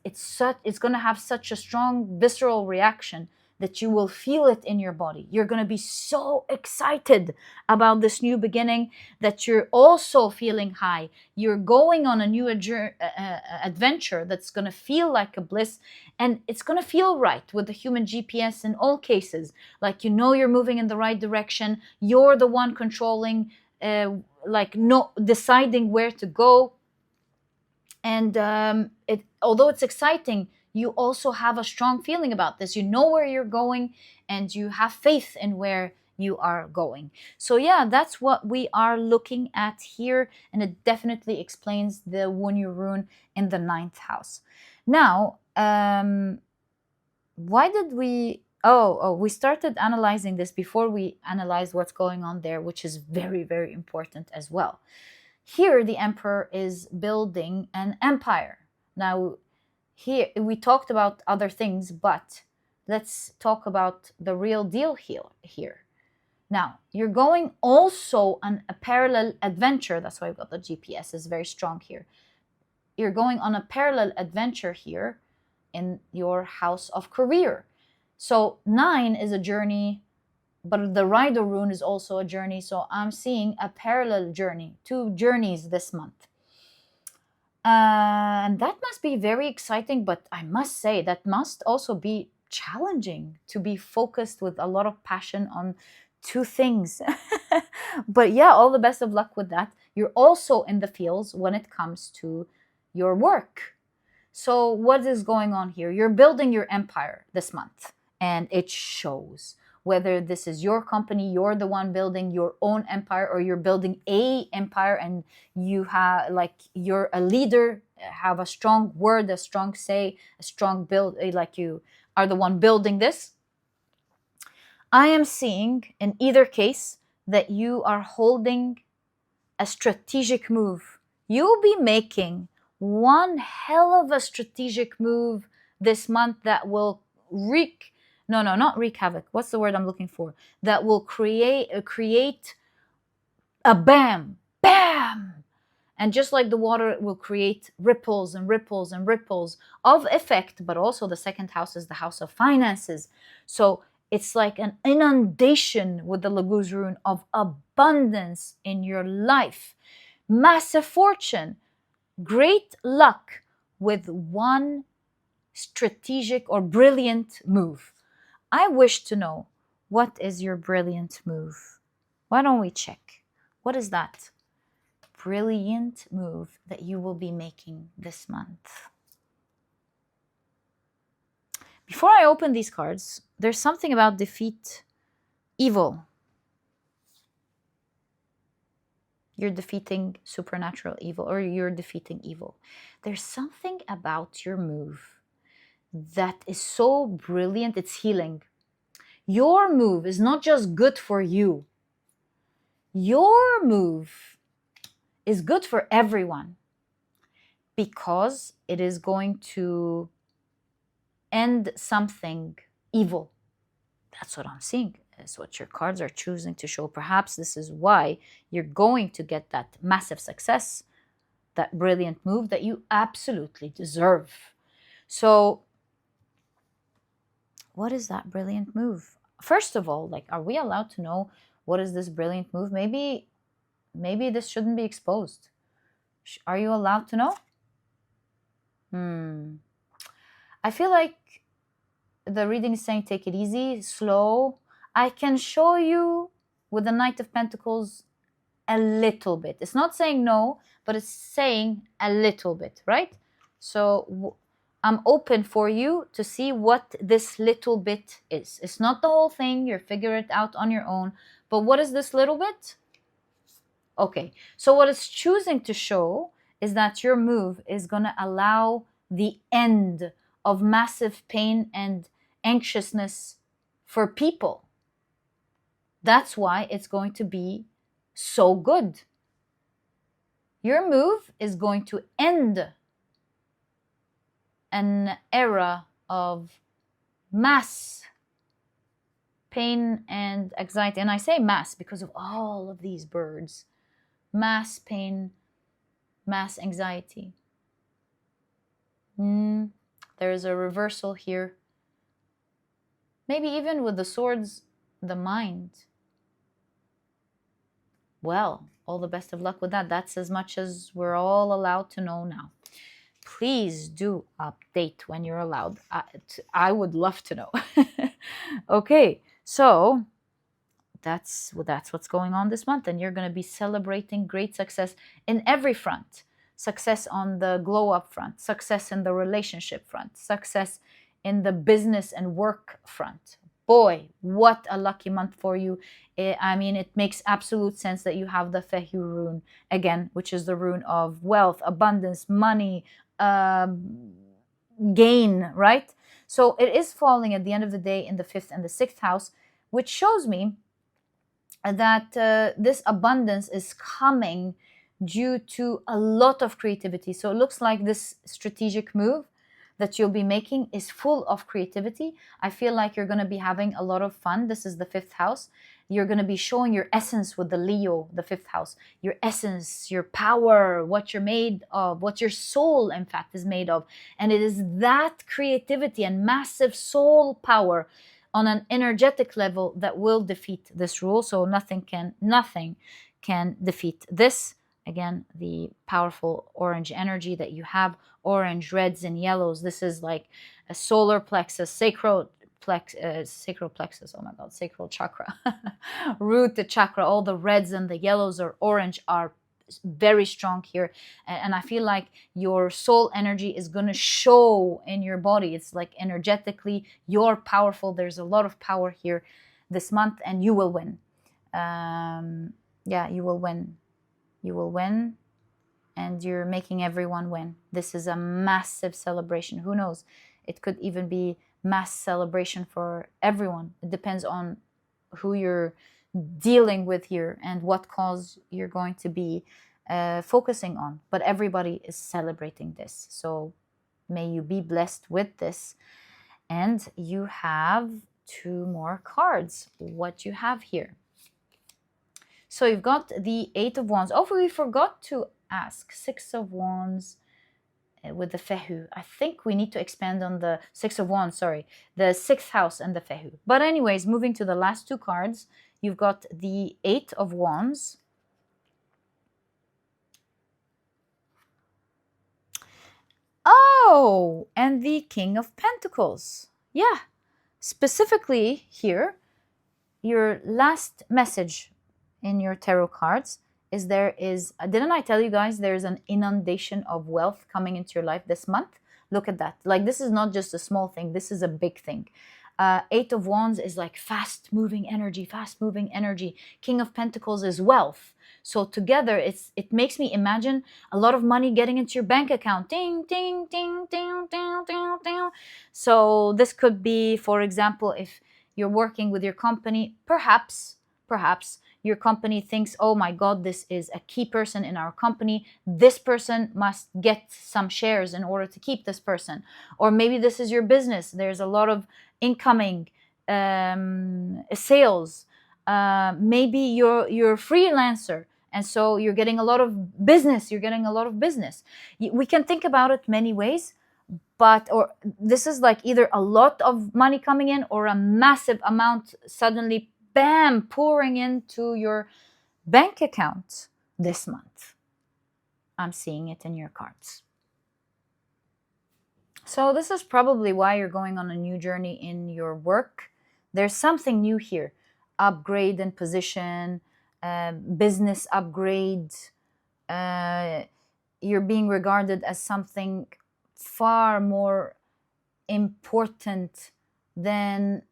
going to have such a strong visceral reaction that you will feel it in your body. You're going to be so excited about this new beginning that you're also feeling high. You're going on a new adventure that's going to feel like a bliss, and it's going to feel right with the human GPS in all cases. Like, you know, you're moving in the right direction. You're the one controlling, deciding where to go. And although it's exciting, you also have a strong feeling about this. You know where you're going, and you have faith in where you are going. So yeah, that's what we are looking at here, and it definitely explains the Wunyu rune in the 9th house. Now, why did we... we started analyzing this before we analyzed what's going on there, which is very, very important as well. Here, the emperor is building an empire. Now, here we talked about other things, but let's talk about the real deal here. Now, you're going also on a parallel adventure. That's why I've got the GPS is very strong here. You're going on a parallel adventure here in your house of career. So 9 is a journey, but the Rider rune is also a journey. So I'm seeing a parallel journey, 2 journeys this month. And that must be very exciting, but I must say that must also be challenging to be focused with a lot of passion on 2 things. But yeah, all the best of luck with that. You're also in the fields when it comes to your work. So what is going on here? You're building your empire this month, and it shows. Whether this is your company, you're the one building your own empire, or you're building a empire and you have, like, you're a leader, have a strong word, a strong say, a strong build, like you are the one building this. I am seeing in either case that you are holding a strategic move. You'll be making one hell of a strategic move this month that will not wreak havoc. What's the word I'm looking for? That will create a bam, bam. And just like the water, it will create ripples and ripples and ripples of effect, but also the 2nd house is the house of finances. So it's like an inundation with the Laguz rune of abundance in your life. Massive fortune, great luck with one strategic or brilliant move. I wish to know, what is your brilliant move? Why don't we check? What is that brilliant move that you will be making this month? Before I open these cards, there's something about defeat evil. You're defeating supernatural evil, or you're defeating evil. There's something about your move that is so brilliant, it's healing. Your move is not just good for you. Your move is good for everyone because it is going to end something evil. That's what I'm seeing. Is what your cards are choosing to show. Perhaps this is why you're going to get that massive success, that brilliant move that you absolutely deserve. So what is that brilliant move? First of all, like, are we allowed to know what is this brilliant move? Maybe this shouldn't be exposed. Are you allowed to know? I feel like the reading is saying take it easy, slow. I can show you with the Knight of Pentacles a little bit. It's not saying no, but it's saying a little bit, right? So I'm open for you to see what this little bit is. It's not the whole thing. You'll figure it out on your own. But what is this little bit? Okay, so what it's choosing to show is that your move is going to allow the end of massive pain and anxiousness for people. That's why it's going to be so good. Your move is going to end an era of mass pain and anxiety. And I say mass because of all of these birds. Mass pain, mass anxiety. There is a reversal here. Maybe even with the swords, the mind. Well, all the best of luck with that. That's as much as we're all allowed to know now. Please do update when you're allowed. I would love to know. Okay, so that's what's going on this month, and you're going to be celebrating great success in every front. Success on the glow up front, success in the relationship front, success in the business and work front. Boy, what a lucky month for you. I mean, it makes absolute sense that you have the Fehu rune again, which is the rune of wealth, abundance, money, gain, right? So it is falling at the end of the day in the 5th and the 6th house, which shows me that this abundance is coming due to a lot of creativity. So it looks like this strategic move that you'll be making is full of creativity. I feel like you're going to be having a lot of fun. This is the 5th house. You're going to be showing your essence with the Leo, the 5th house. Your essence, your power, what you're made of, what your soul, in fact, is made of. And it is that creativity and massive soul power on an energetic level that will defeat this rule. So nothing can defeat this. Again, the powerful orange energy that you have, orange, reds, and yellows. This is like a solar plexus, sacral plexus, oh my God, sacral chakra, root chakra. All the reds and the yellows or orange are very strong here, and I feel like your soul energy is going to show in your body. It's like energetically you're powerful. There's a lot of power here this month, and you will win. Yeah, you will win. You will win, and you're making everyone win. This is a massive celebration. Who knows? It could even be mass celebration for everyone. It depends on who you're dealing with here and what cause you're going to be focusing on. But everybody is celebrating this. So may you be blessed with this. And you have 2 more cards. What you have here. So you've got the 8 of Wands. Oh, we forgot to ask. 6 of Wands with the Fehu. I think we need to expand on the 6 of Wands, sorry. The 6th house and the Fehu. But anyways, moving to the last 2 cards. You've got the 8 of Wands. Oh, and the King of Pentacles. Yeah, specifically here, your last message in your tarot cards is didn't I tell you guys there's an inundation of wealth coming into your life this month? Look at that. Like, this is not just a small thing. This is a big thing. 8 of Wands is like fast-moving energy, fast-moving energy. King of Pentacles is wealth. So together, it makes me imagine a lot of money getting into your bank account. Ding, ding, ding, ding, ding, ding, ding. So this could be, for example, if you're working with your company, perhaps your company thinks, oh my God, this is a key person in our company. This person must get some shares in order to keep this person. Or maybe this is your business. There's a lot of incoming sales. Maybe you're a freelancer, and so you're getting a lot of business. We can think about it many ways, but or this is like either a lot of money coming in or a massive amount suddenly, bam, pouring into your bank account this month. I'm seeing it in your cards. So this is probably why you're going on a new journey in your work. There's something new here. Upgrade in position, business upgrade. You're being regarded as something far more important than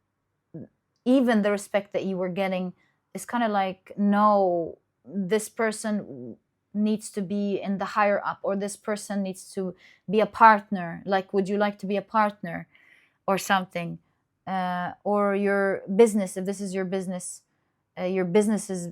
even the respect that you were getting. Is kind of like, no, this person needs to be in the higher up, or this person needs to be a partner. Like, would you like to be a partner or something? Or your business, if this is your business is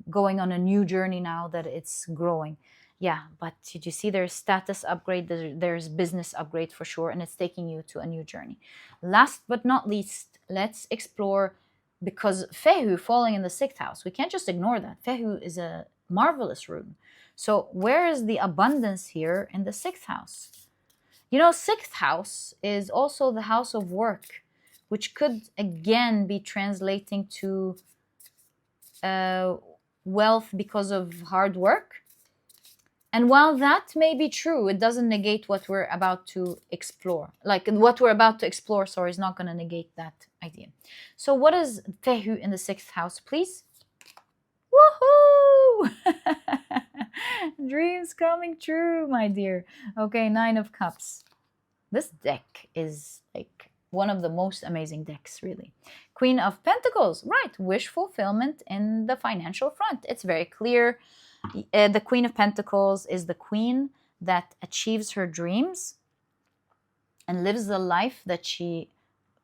going on a new journey now that it's growing. Yeah, but did you see there's status upgrade, there's business upgrade for sure, and it's taking you to a new journey. Last but not least, let's explore, because Fehu falling in the 6th house, we can't just ignore that. Fehu is a marvelous rune. So where is the abundance here in the 6th house? You know, 6th house is also the house of work, which could again be translating to wealth because of hard work. And while that may be true, it doesn't negate what we're about to explore. Like, what we're about to explore, sorry, is not going to negate that idea. So what is Fehu in the 6th house, please? Woohoo! Dreams coming true, my dear. Okay, 9 of Cups. This deck is like one of the most amazing decks, really. Queen of Pentacles, right, wish fulfillment in the financial front. It's very clear. The Queen of Pentacles is the queen that achieves her dreams and lives the life that she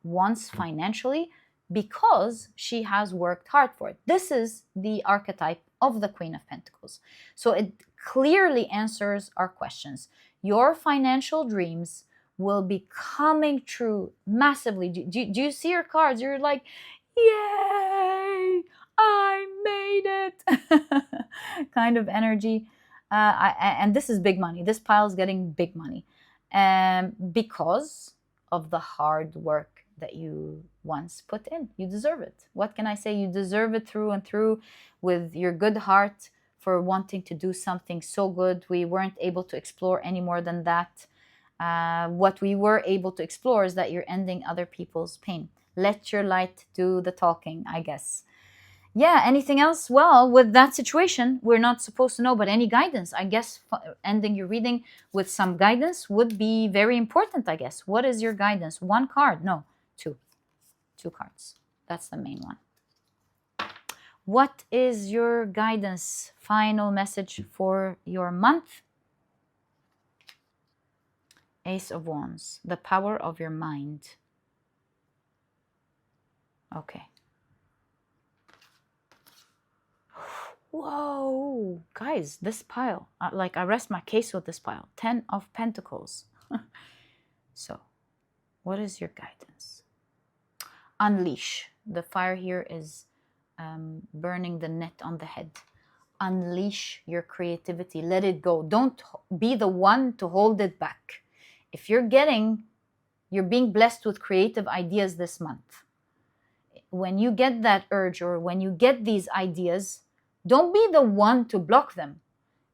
wants financially because she has worked hard for it. This is the archetype of the Queen of Pentacles. So it clearly answers our questions. Your financial dreams will be coming true massively. Do you see your cards? You're like, yay, I made it kind of energy. And this is big money. This pile is getting big money because of the hard work that you once put in. You deserve it. What can I say? You deserve it through and through, with your good heart for wanting to do something so good. We weren't able to explore any more than that. What we were able to explore is that you're ending other people's pain. Let your light do the talking, I guess. Yeah, anything else? Well, with that situation, we're not supposed to know, but any guidance, I guess, ending your reading with some guidance would be very important, I guess. What is your guidance? 1 card? No, 2. 2 cards. That's the main one. What is your guidance? Final message for your month? Ace of Wands, the power of your mind. Okay. Whoa, guys, this pile, like, I rest my case with this pile. 10 of Pentacles. So, what is your guidance? Unleash. The fire here is burning the net on the head. Unleash your creativity. Let it go. Don't be the one to hold it back. If you're being blessed with creative ideas this month, when you get that urge or when you get these ideas, don't be the one to block them.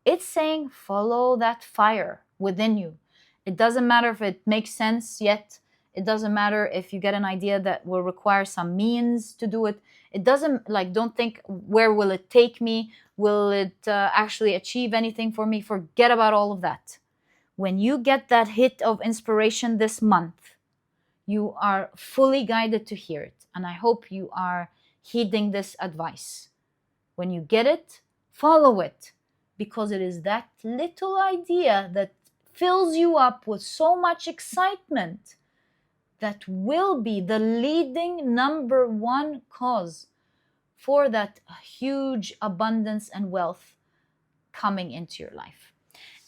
It's saying follow that fire within you. It doesn't matter if it makes sense yet. It doesn't matter if you get an idea that will require some means to do it. It doesn't, like, don't think, where will it take me? Will it actually achieve anything for me? Forget about all of that. When you get that hit of inspiration this month, you are fully guided to hear it. And I hope you are heeding this advice. When you get it, follow it, because it is that little idea that fills you up with so much excitement that will be the leading #1 cause for that huge abundance and wealth coming into your life.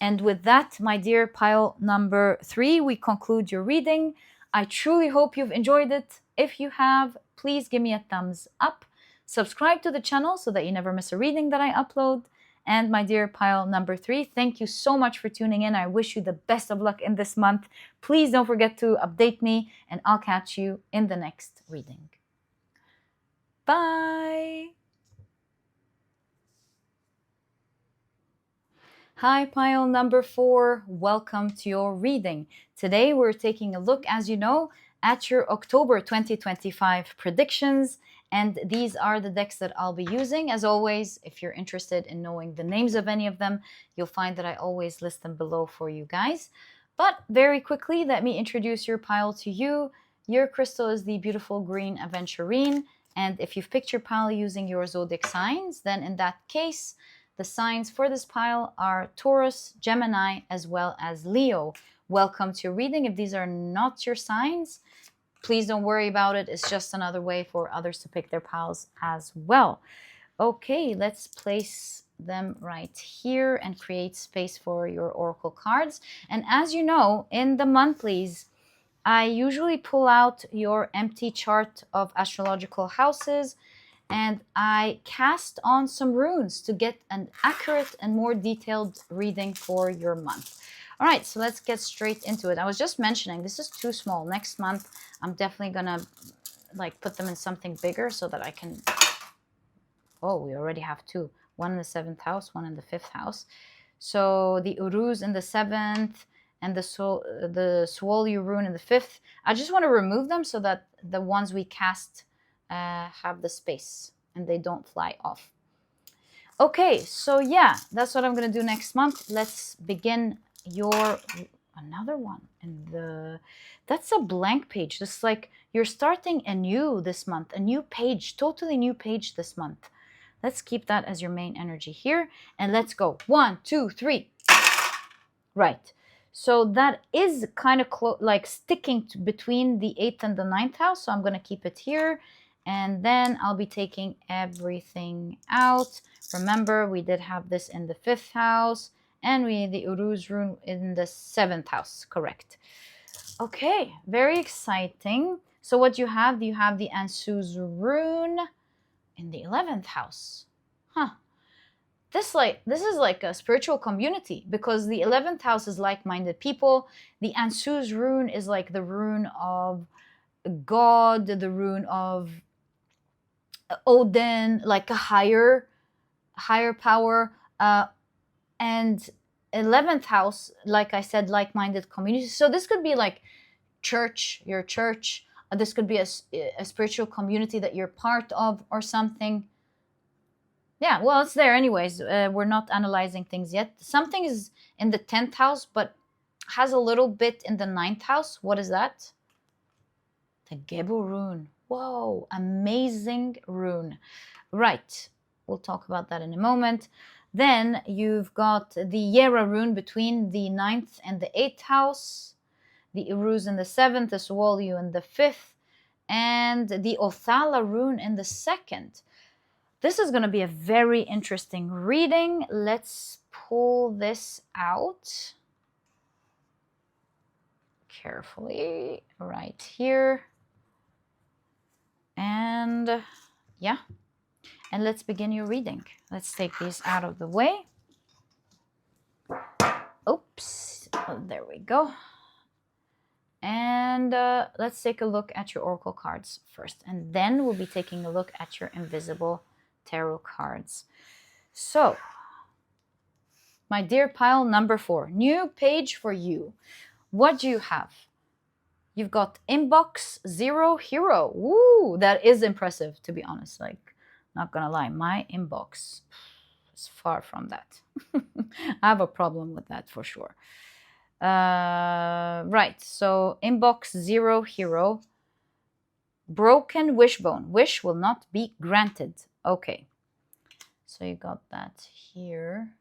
And with that, my dear pile number 3, we conclude your reading. I truly hope you've enjoyed it. If you have, please give me a thumbs up. Subscribe to the channel so that you never miss a reading that I upload. And my dear pile number 3, thank you so much for tuning in. I wish you the best of luck in this month. Please don't forget to update me, and I'll catch you in the next reading. Bye! Hi, pile number 4. Welcome to your reading. Today we're taking a look, as you know, at your October 2025 predictions. And these are the decks that I'll be using. As always, if you're interested in knowing the names of any of them, you'll find that I always list them below for you guys. But very quickly, let me introduce your pile to you. Your crystal is the beautiful green Aventurine. And if you've picked your pile using your zodiac signs, then in that case, the signs for this pile are Taurus, Gemini, as well as Leo. Welcome to your reading. If these are not your signs, please don't worry about it. It's just another way for others to pick their piles as well. Okay, let's place them right here and create space for your oracle cards. And as you know, in the monthlies, I usually pull out your empty chart of astrological houses, and I cast on some runes to get an accurate and more detailed reading for your month. All right, so let's get straight into it. I was just mentioning this is too small. Next month, I'm definitely gonna put them in something bigger so that I can. Oh, we already have 2. One in the 7th house, one in the 5th house. So the Uruz in the 7th and the Swolyu rune in the 5th. I just want to remove them so that the ones we cast have the space and they don't fly off. Okay, so yeah, that's what I'm gonna do next month. Let's begin your another one in the. That's a blank page. This is like you're starting anew this month, a new page, totally new page this month. Let's keep that as your main energy here, and let's go. 1, 2, 3. Right. So that is kind of like sticking between the 8th and the 9th house. So I'm going to keep it here. And then I'll be taking everything out. Remember, we did have this in the 5th house. And we need the Uruz rune in the 7th house. Correct. Okay. Very exciting. So what you have the Ansu's rune in the 11th house. Huh. This is like a spiritual community because the 11th house is like-minded people. The Ansu's rune is like the rune of God, the rune of Odin, like a higher power. And 11th house, like I said, like-minded community. So this could be like church, your church. This could be a spiritual community that you're part of or something. Yeah, well, it's there anyways. We're not analyzing things yet. Something is in the 10th house, but has a little bit in the 9th house. What is that? The Gebu rune. Whoa, amazing rune. Right, we'll talk about that in a moment. Then you've got the Yera rune between the 9th and the 8th house. The Uruz in the 7th, the Swolyu in the 5th, and the Othala rune in the 2nd. This is going to be a very interesting reading. Let's pull this out carefully right here. And yeah, and let's begin your reading. Let's take these out of the way. Oops, oh, there we go. And let's take a look at your oracle cards first, and then we'll be taking a look at your invisible tarot cards. So, my dear pile number 4, new page for you. What do you have? You've got inbox 0 hero. Woo, that is impressive, to be honest. Like, not gonna lie, my inbox is far from that. I have a problem with that for sure. Right, so inbox 0 hero. Broken wishbone. Wish will not be granted. Okay, so you got that here.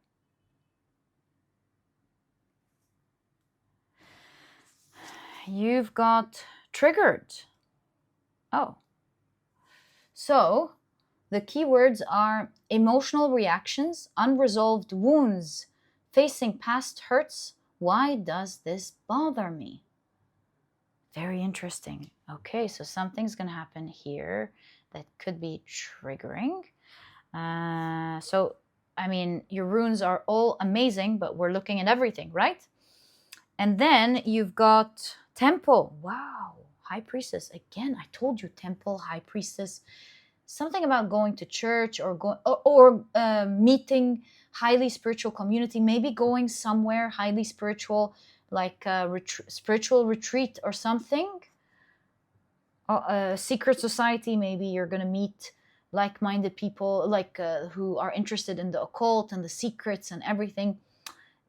You've got triggered. Oh, so The keywords are emotional reactions, unresolved wounds, facing past hurts. Why does this bother me? Very interesting. Okay, so something's going to happen here that could be triggering. So, I mean, your runes are all amazing, but we're looking at everything, right? And then you've got temple. Wow, high priestess. Again, I told you temple, high priestess. Something about going to church or meeting highly spiritual community, maybe going somewhere highly spiritual, like a spiritual retreat or something. A secret society, maybe you're going to meet like-minded people, like who are interested in the occult and the secrets and everything.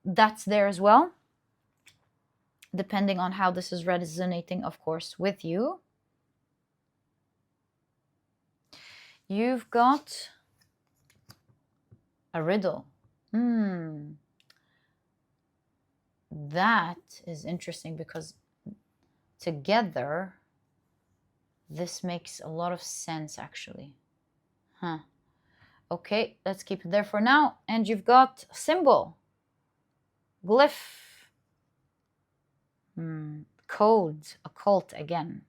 That's there as well, depending on how this is resonating, of course, with you. You've got a riddle. That is interesting because together this makes a lot of sense, actually. Okay, let's keep it there for now. And you've got symbol, glyph, code, occult again.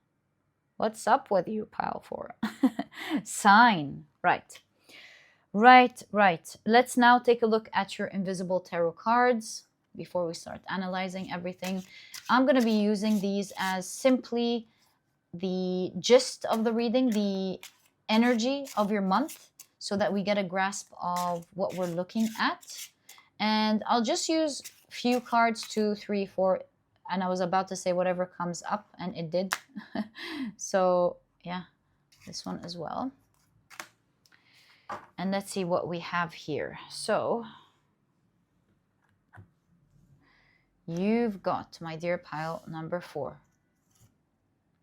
What's up with you, pile 4? Sign, right. Let's now take a look at your invisible tarot cards before we start analyzing everything. I'm going to be using these as simply the gist of the reading, the energy of your month, so that we get a grasp of what we're looking at. And I'll just use a few cards, 2, 3, 4, and I was about to say whatever comes up, and it did. So yeah, this one as well. And let's see what we have here. So you've got, my dear pile number 4,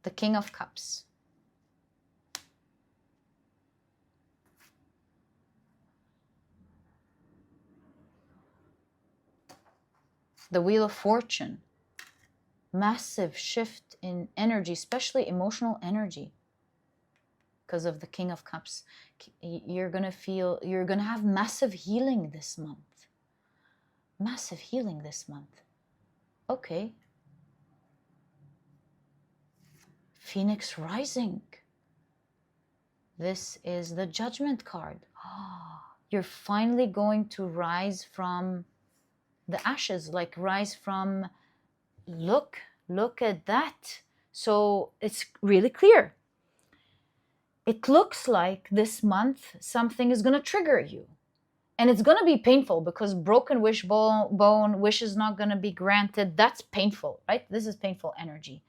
the King of Cups. The Wheel of Fortune. Massive shift in energy, especially emotional energy, because of the King of Cups. You're going to have massive healing this month. Massive healing this month. Okay. Phoenix Rising. This is the Judgment card. You're finally going to rise from the ashes, like rise from, look at that. So it's really clear. It looks like this month something is going to trigger you. And it's going to be painful because broken wishbone, wish is not going to be granted. That's painful, right? This is painful energy.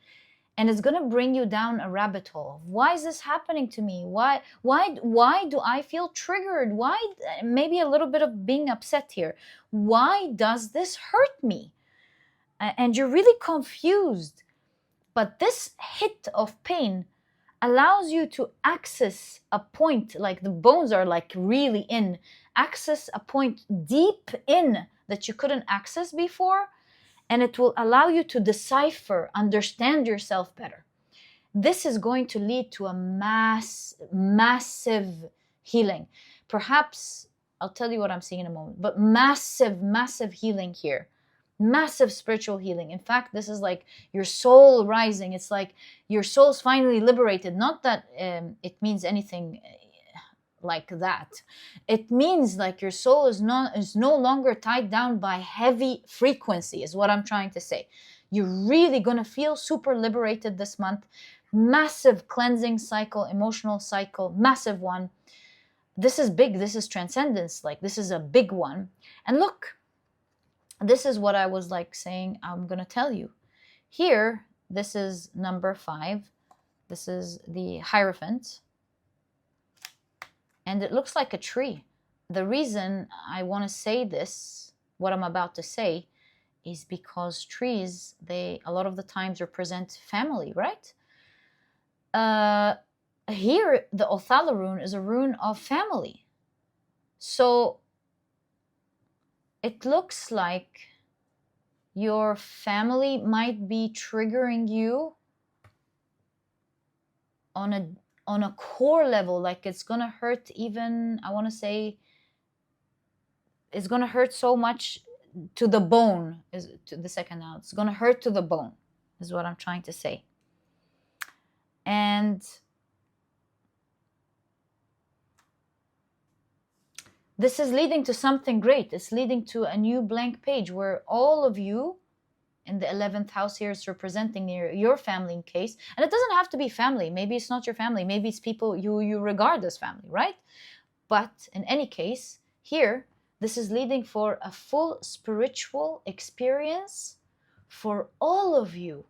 And it's going to bring you down a rabbit hole. Why is this happening to me? Why do I feel triggered? Why, maybe a little bit of being upset here. Why does this hurt me? And you're really confused. But this hit of pain allows you to access a point, like the bones are like really in, access a point deep in that you couldn't access before, and it will allow you to decipher, understand yourself better. This is going to lead to a massive healing. Perhaps, I'll tell you what I'm seeing in a moment, but massive healing here. Massive spiritual healing. In fact, this is like your soul rising. It's like your soul's finally liberated. Not that it means anything like that. It means like your soul is no longer tied down by heavy frequency, is what I'm trying to say. You're really going to feel super liberated this month. Massive cleansing cycle, emotional cycle, massive one. This is big. This is transcendence. Like, this is a big one. And look, this is what I was like saying I'm going to tell you. Here, this is number 5. This is the Hierophant. And it looks like a tree. The reason I want to say this, what I'm about to say, is because trees, they a lot of the times represent family, right? Here, the Othala rune is a rune of family. So it looks like your family might be triggering you on on a core level, like it's gonna hurt, even I want to say it's gonna hurt so much to the bone, is to the second now, it's gonna hurt to the bone, is what I'm trying to say. And this is leading to something great. It's leading to a new blank page where all of you in the 11th house here is representing your family in case. And it doesn't have to be family. Maybe it's not your family. Maybe it's people you regard as family, right? But in any case, here, this is leading for a full spiritual experience for all of you.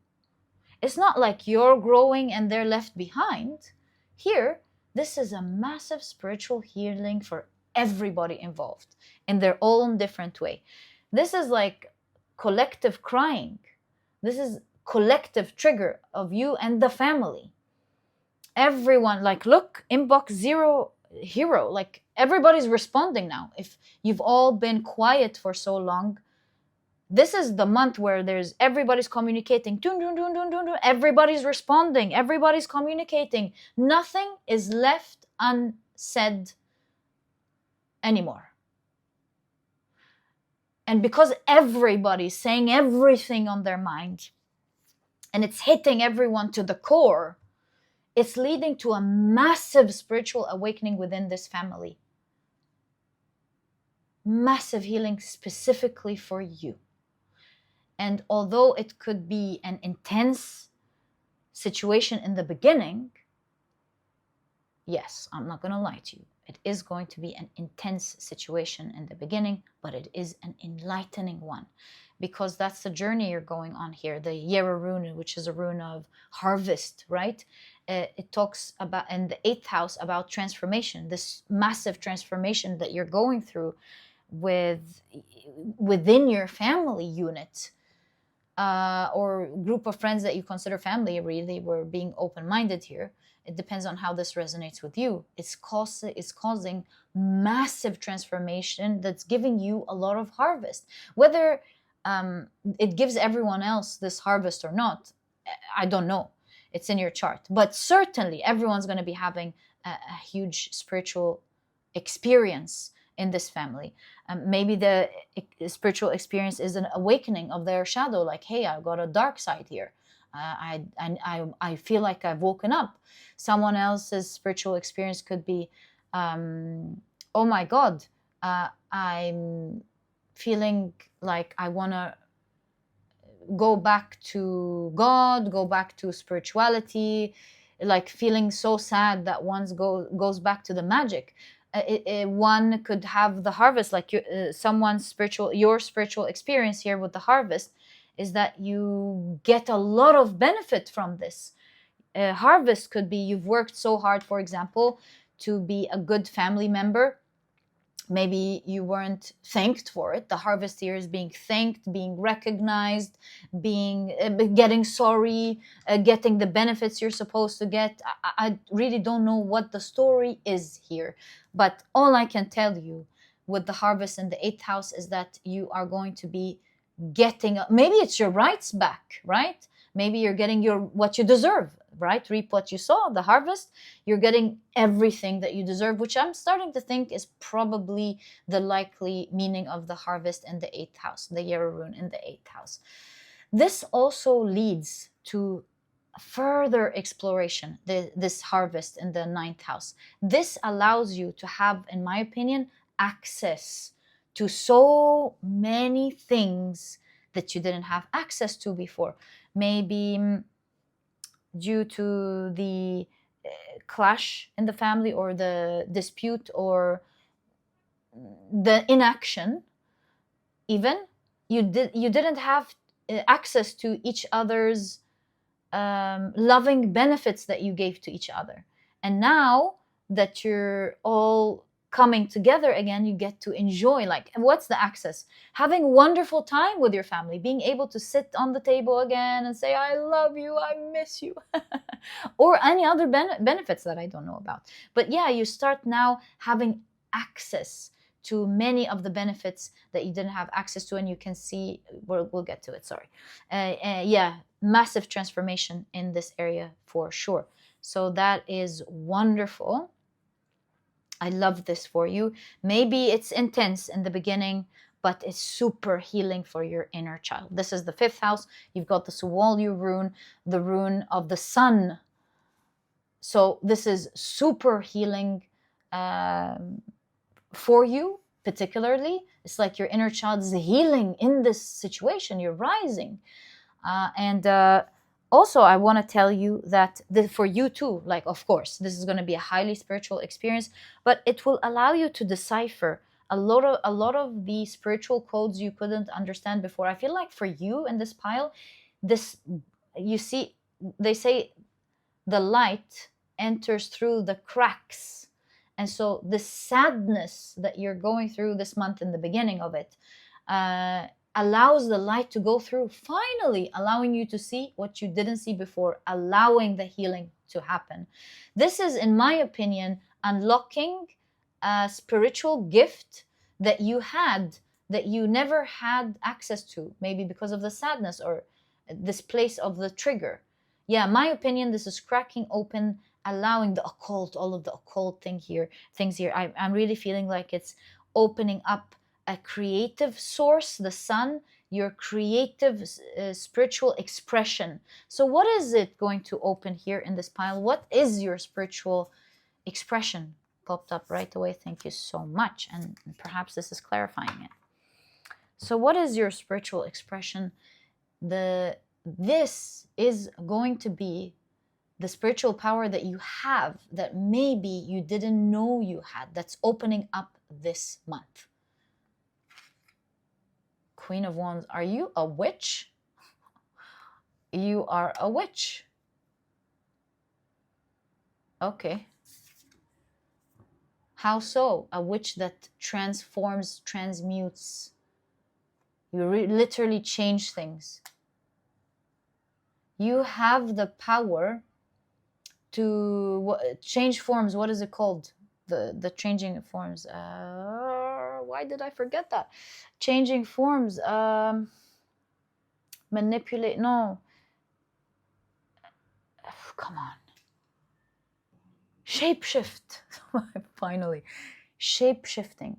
It's not like you're growing and they're left behind. Here, this is a massive spiritual healing for everybody involved in their own different way. This is like collective crying. This is collective trigger of you and the family. Everyone, like, look, inbox 0 hero, like everybody's responding now. If you've all been quiet for so long, this is the month where everybody's communicating. Everybody's responding. Everybody's communicating. Nothing is left unsaid anymore. And because everybody's saying everything on their mind, and it's hitting everyone to the core, it's leading to a massive spiritual awakening within this family. Massive healing specifically for you. And although it could be an intense situation in the beginning, yes, I'm not going to lie to you. It is going to be an intense situation in the beginning, but it is an enlightening one, because that's the journey you're going on here. The Yera rune, which is a rune of harvest, right? It talks about in the 8th house about transformation, this massive transformation that you're going through within your family unit. Or group of friends that you consider family. Really, we're being open-minded here. It depends on how this resonates with you. It's causing massive transformation that's giving you a lot of harvest. Whether it gives everyone else this harvest or not, I don't know. It's in your chart. But certainly everyone's going to be having a huge spiritual experience in this family. Maybe the spiritual experience is an awakening of their shadow, like, hey, I've got a dark side here. I feel like I've woken up. Someone else's spiritual experience could be, oh my God, I'm feeling like I want to go back to God, go back to spirituality, like feeling so sad that one goes back to the magic. One could have the harvest, like your spiritual experience here with the harvest is that you get a lot of benefit from this. Harvest could be you've worked so hard, for example, to be a good family member. Maybe you weren't thanked for it. The harvest here is being thanked, being recognized, getting sorry, getting the benefits you're supposed to get. I really don't know what the story is here. But all I can tell you with the harvest in the 8th house is that you are going to be getting, maybe it's your rights back, right? Maybe you're getting what you deserve, right? Reap what you sow, the harvest. You're getting everything that you deserve, which I'm starting to think is probably the likely meaning of the harvest in the 8th house, the Yera rune in the 8th house. This also leads to further exploration, this harvest in the 9th house. This allows you to have, in my opinion, access to so many things that you didn't have access to before. Maybe due to the clash in the family, or the dispute, or the inaction, even you didn't have access to each other's loving benefits that you gave to each other. And now that you're all coming together again, you get to enjoy, like, what's the access? Having wonderful time with your family, being able to sit on the table again and say, I love you, I miss you, or any other benefits that I don't know about. But yeah, you start now having access to many of the benefits that you didn't have access to, and you can see, we'll get to it, sorry. Yeah, massive transformation in this area for sure. So that is wonderful. I love this for you. Maybe it's intense in the beginning, but it's super healing for your inner child. This is the 5th house. You've got the Suwalyu rune, the rune of the sun. So this is super healing for you, particularly. It's like your inner child is healing in this situation. You're rising. Also, I want to tell you that for you too, like, of course, this is going to be a highly spiritual experience, but it will allow you to decipher a lot of the spiritual codes you couldn't understand before. I feel like for you in this pile, this, you see, they say the light enters through the cracks. And so the sadness that you're going through this month in the beginning of it, allows the light to go through, finally allowing you to see what you didn't see before, allowing the healing to happen. This is, in my opinion, unlocking a spiritual gift that you had, that you never had access to, maybe because of the sadness or this place of the trigger. Yeah, my opinion, this is cracking open, allowing the occult, all of the occult things here. I'm really feeling like it's opening up a creative source, the sun, your creative spiritual expression. So what is it going to open here in this pile? What is your spiritual expression? Popped up right away. Thank you so much. And perhaps this is clarifying it. So what is your spiritual expression? This is going to be the spiritual power that you have that maybe you didn't know you had, that's opening up this month. Queen of Wands, are you a witch? You are a witch. Okay. How so? A witch that transforms, transmutes. You literally change things. You have the power to change forms. What is it called? The changing forms. Why did I forget that? Changing forms. Manipulate. No. Come on. Shapeshift. Finally. Shape-shifting.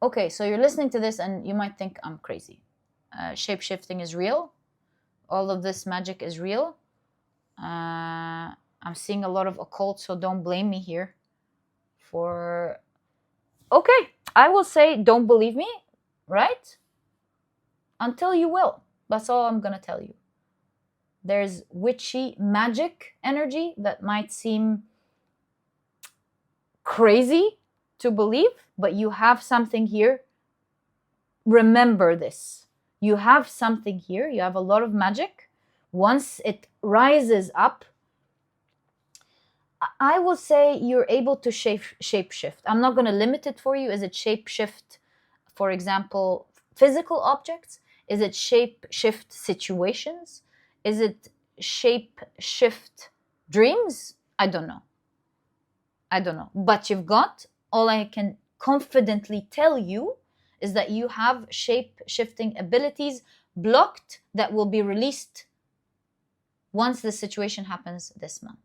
Okay, so you're listening to this and you might think I'm crazy. Shape-shifting is real. All of this magic is real. I'm seeing a lot of occult, so don't blame me here. Okay, I will say don't believe me, right? Until you will. That's all I'm gonna tell you. There's witchy magic energy that might seem crazy to believe, but you have something here. Remember this. You have something here. You have a lot of magic. Once it rises up, I will say you're able to shape shift. I'm not going to limit it for you. Is it shape shift, for example, physical objects? Is it shape shift situations? Is it shape shift dreams? I don't know. But you've got, all I can confidently tell you is that you have shape shifting abilities blocked that will be released once the situation happens this month.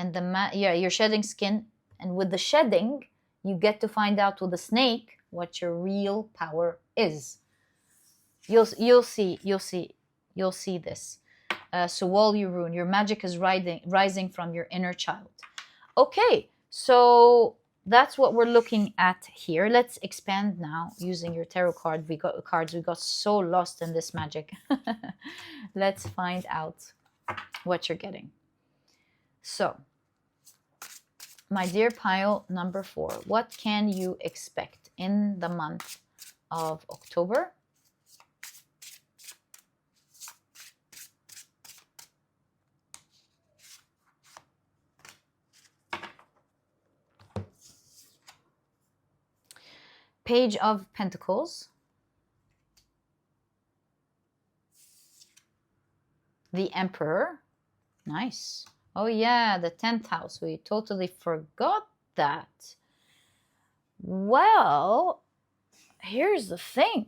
And you're shedding skin, and with the shedding, you get to find out with the snake what your real power is. You'll see this. Suwalyu rune, your magic is rising from your inner child. Okay, so that's what we're looking at here. Let's expand now using your tarot cards. We got so lost in this magic. Let's find out what you're getting. So, my dear pile number 4, what can you expect in the month of October? Page of Pentacles. The Emperor. Nice. Oh yeah, the 10th house. We totally forgot that. Well, here's the thing.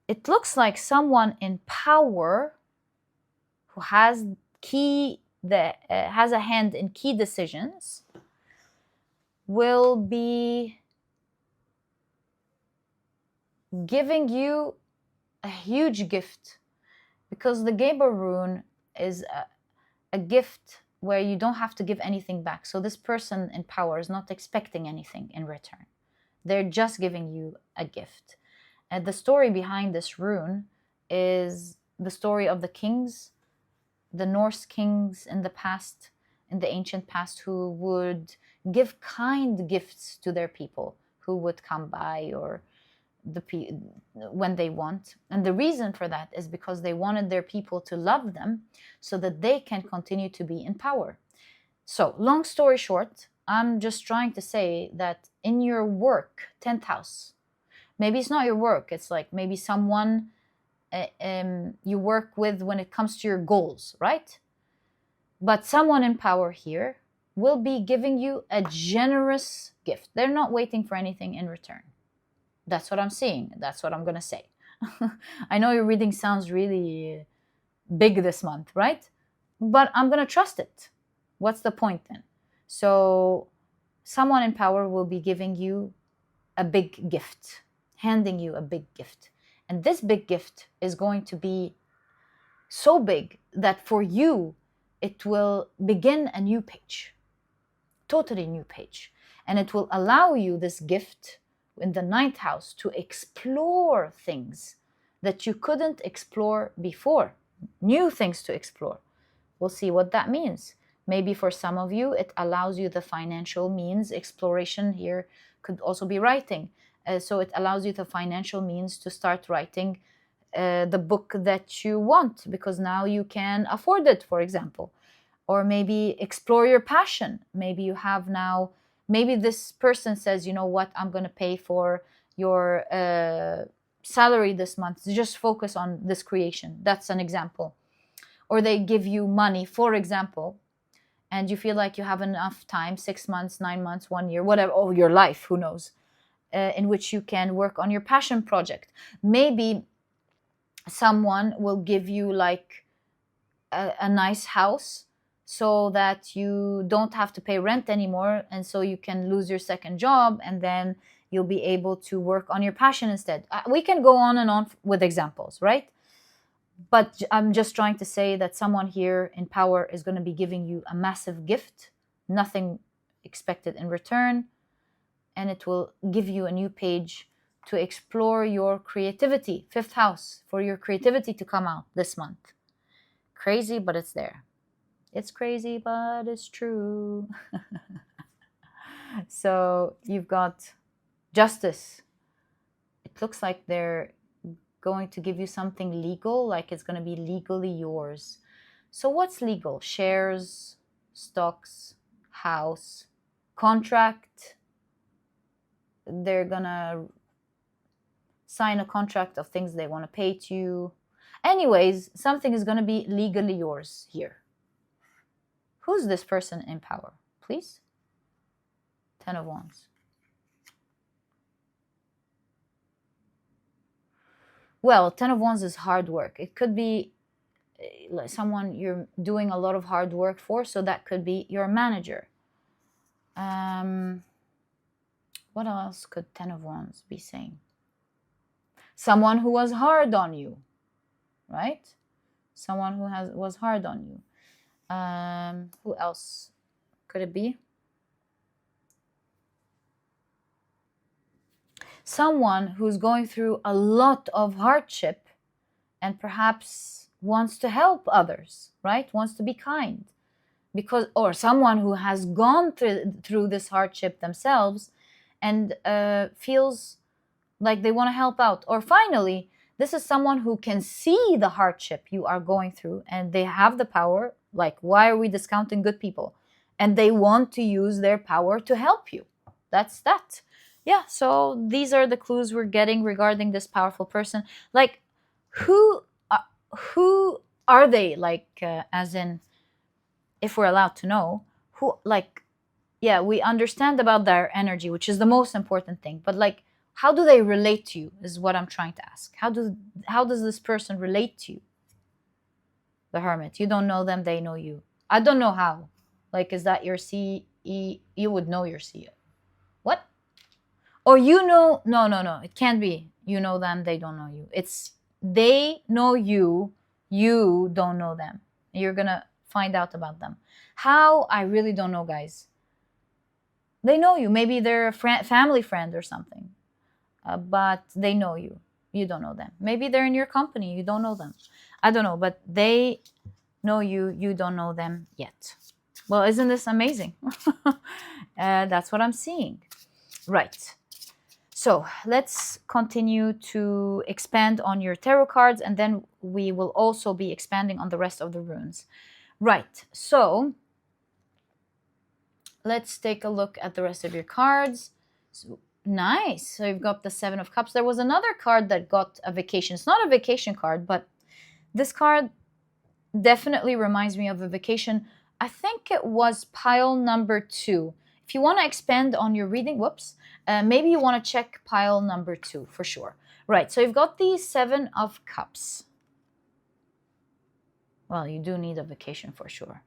It looks like someone in power who has key that has a hand in key decisions will be giving you a huge gift, because the Geber rune is a gift where you don't have to give anything back. So this person in power is not expecting anything in return. They're just giving you a gift. And the story behind this rune is the story of the kings, the Norse kings in the past, in the ancient past, who would give kind gifts to their people who would come by, or when they want. And the reason for that is because they wanted their people to love them so that they can continue to be in power. So long story short, I'm just trying to say that in your work, 10th house, maybe it's not your work, it's like maybe someone you work with when it comes to your goals, right? But someone in power here will be giving you a generous gift. They're not waiting for anything in return. That's what I'm seeing. That's what I'm going to say. I know your reading sounds really big this month, right? But I'm going to trust it. What's the point then? So someone in power will be giving you a big gift, handing you a big gift. And this big gift is going to be so big that for you, it will begin a new page, totally new page. And it will allow you, this gift in the 9th house, to explore things that you couldn't explore before, new things to explore. We'll see what that means. Maybe for some of you, it allows you the financial means. Exploration here could also be writing. So it allows you the financial means to start writing the book that you want, because now you can afford it, for example. Or maybe explore your passion. Maybe you have now, maybe this person says, you know what, I'm going to pay for your salary this month. Just focus on this creation. That's an example. Or they give you money, for example, and you feel like you have enough time, 6 months, 9 months, 1 year, whatever, or your life, who knows, in which you can work on your passion project. Maybe someone will give you like a nice house so that you don't have to pay rent anymore, and so you can lose your second job, and then you'll be able to work on your passion instead. We can go on and on with examples, right? But I'm just trying to say that someone here in power is going to be giving you a massive gift, nothing expected in return, and it will give you a new page to explore your creativity. 5th house, for your creativity to come out this month. Crazy, but it's there. It's crazy, but it's true. So you've got justice. It looks like they're going to give you something legal, like it's going to be legally yours. So what's legal? Shares, stocks, house, contract. They're going to sign a contract of things they want to pay to you. Anyways, something is going to be legally yours here. Who's this person in power, please? 10 of Wands. Well, 10 of Wands is hard work. It could be like someone you're doing a lot of hard work for, so that could be your manager. What else could 10 of Wands be saying? Someone who was hard on you, right? Someone who was hard on you. Who else could it be? Someone who's going through a lot of hardship and perhaps wants to help others, right? Wants to be kind. Or someone who has gone through this hardship themselves and feels like they want to help out. Or finally, this is someone who can see the hardship you are going through, and they have the power. Like, why are we discounting good people? And they want to use their power to help you. That's that. Yeah, so these are the clues we're getting regarding this powerful person. Like, who are they? Like, as in, if we're allowed to know, who, like, yeah, we understand about their energy, which is the most important thing. But like, how do they relate to you is what I'm trying to ask. How does this person relate to you? The Hermit. You don't know them, they know you. I don't know how. Like, is that your CE? You would know your CEO. What? Or you know? No, no, no. It can't be. You know them. They don't know you. It's they know you. You don't know them. You're gonna find out about them. How? I really don't know, guys. They know you. Maybe they're a family friend or something, but they know you. You don't know them. Maybe they're in your company. You don't know them. I don't know, but they know you. You don't know them yet. Well, isn't this amazing? That's what I'm seeing. Right. So let's continue to expand on your tarot cards, and then we will also be expanding on the rest of the runes. Right. So let's take a look at the rest of your cards. So, nice. So you've got the Seven of Cups. There was another card that got a vacation. It's not a vacation card, but this card definitely reminds me of a vacation. I think it was pile number 2. If you want to expand on your reading, maybe you want to check pile number 2 for sure. Right, so you've got the Seven of Cups. Well, you do need a vacation for sure.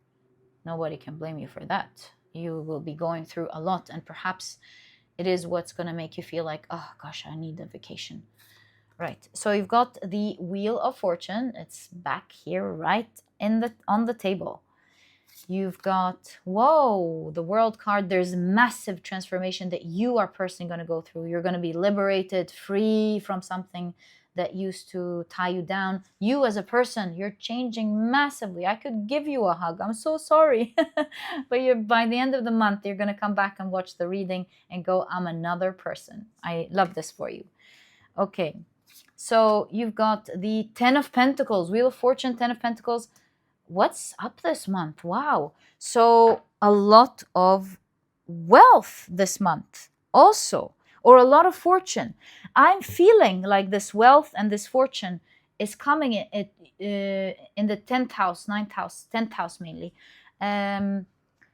Nobody can blame you for that. You will be going through a lot, and perhaps it is what's going to make you feel like, oh gosh, I need a vacation. Right, so you've got the Wheel of Fortune. It's back here right on the table. You've got, whoa, the World card. There's massive transformation that you are personally going to go through. You're going to be liberated, free from something that used to tie you down. You as a person, you're changing massively. I could give you a hug. I'm so sorry. But by the end of the month, you're going to come back and watch the reading and go, I'm another person. I love this for you. Okay, so you've got the Ten of Pentacles, Wheel of Fortune, Ten of Pentacles. What's up this month? Wow. So a lot of wealth this month also, or a lot of fortune. I'm feeling like this wealth and this fortune is coming in the 10th house, 9th house, 10th house mainly,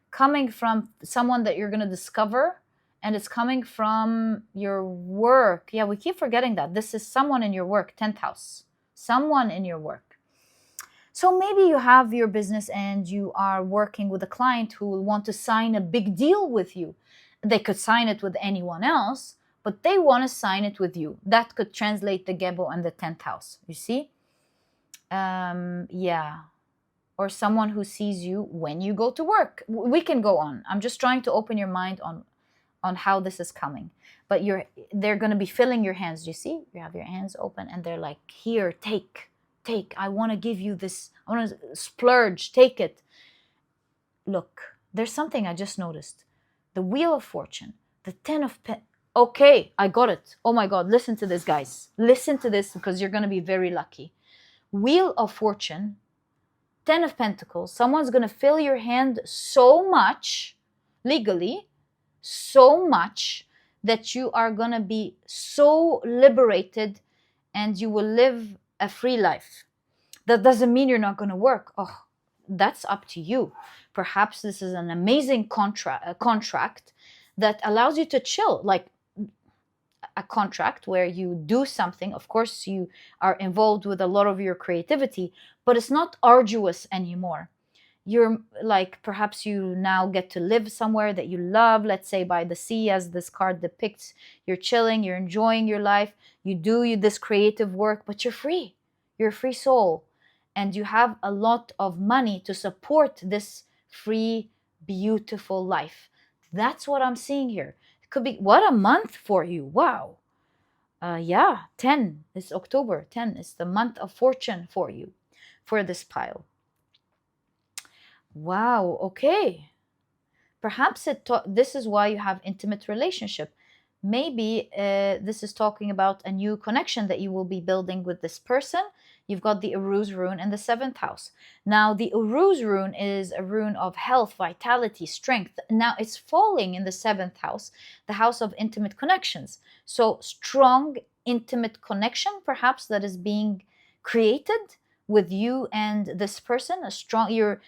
coming from someone that you're going to discover, and it's coming from your work. Yeah, we keep forgetting that. This is someone in your work, 10th house, someone in your work. So maybe you have your business and you are working with a client who will want to sign a big deal with you. They could sign it with anyone else, but they want to sign it with you. That could translate the Gebo and the 10th house, you see? Yeah. Or someone who sees you when you go to work. We can go on. I'm just trying to open your mind on how this is coming. But they're going to be filling your hands, you see? You have your hands open and they're like, here, take. I want to give you this. I want to splurge. Take it. Look, there's something I just noticed. The Wheel of Fortune, the 10 of Pentacles. Okay, I got it. Oh my God, listen to this, guys. Listen to this because you're going to be very lucky. Wheel of Fortune, 10 of Pentacles. Someone's going to fill your hand so much, legally, so much that you are going to be so liberated and you will live a free life. That doesn't mean you're not going to work. Oh, that's up to you. Perhaps this is an amazing contract that allows you to chill, like a contract where you do something. Of course, you are involved with a lot of your creativity, but it's not arduous anymore. You're like, perhaps you now get to live somewhere that you love, let's say by the sea, as this card depicts. You're chilling, you're enjoying your life, you do this creative work, but you're free. You're a free soul. And you have a lot of money to support this free, beautiful life. That's what I'm seeing here. It could be, what a month for you. Wow. Yeah, 10 is October. 10 is the month of fortune for you, for this pile. Wow, okay. Perhaps this is why you have intimate relationship. Maybe this is talking about a new connection that you will be building with this person. You've got the Uruz rune in the 7th house. Now, the Uruz rune is a rune of health, vitality, strength. Now, it's falling in the 7th house, the house of intimate connections. So, strong, intimate connection, perhaps, that is being created with you and this person. You're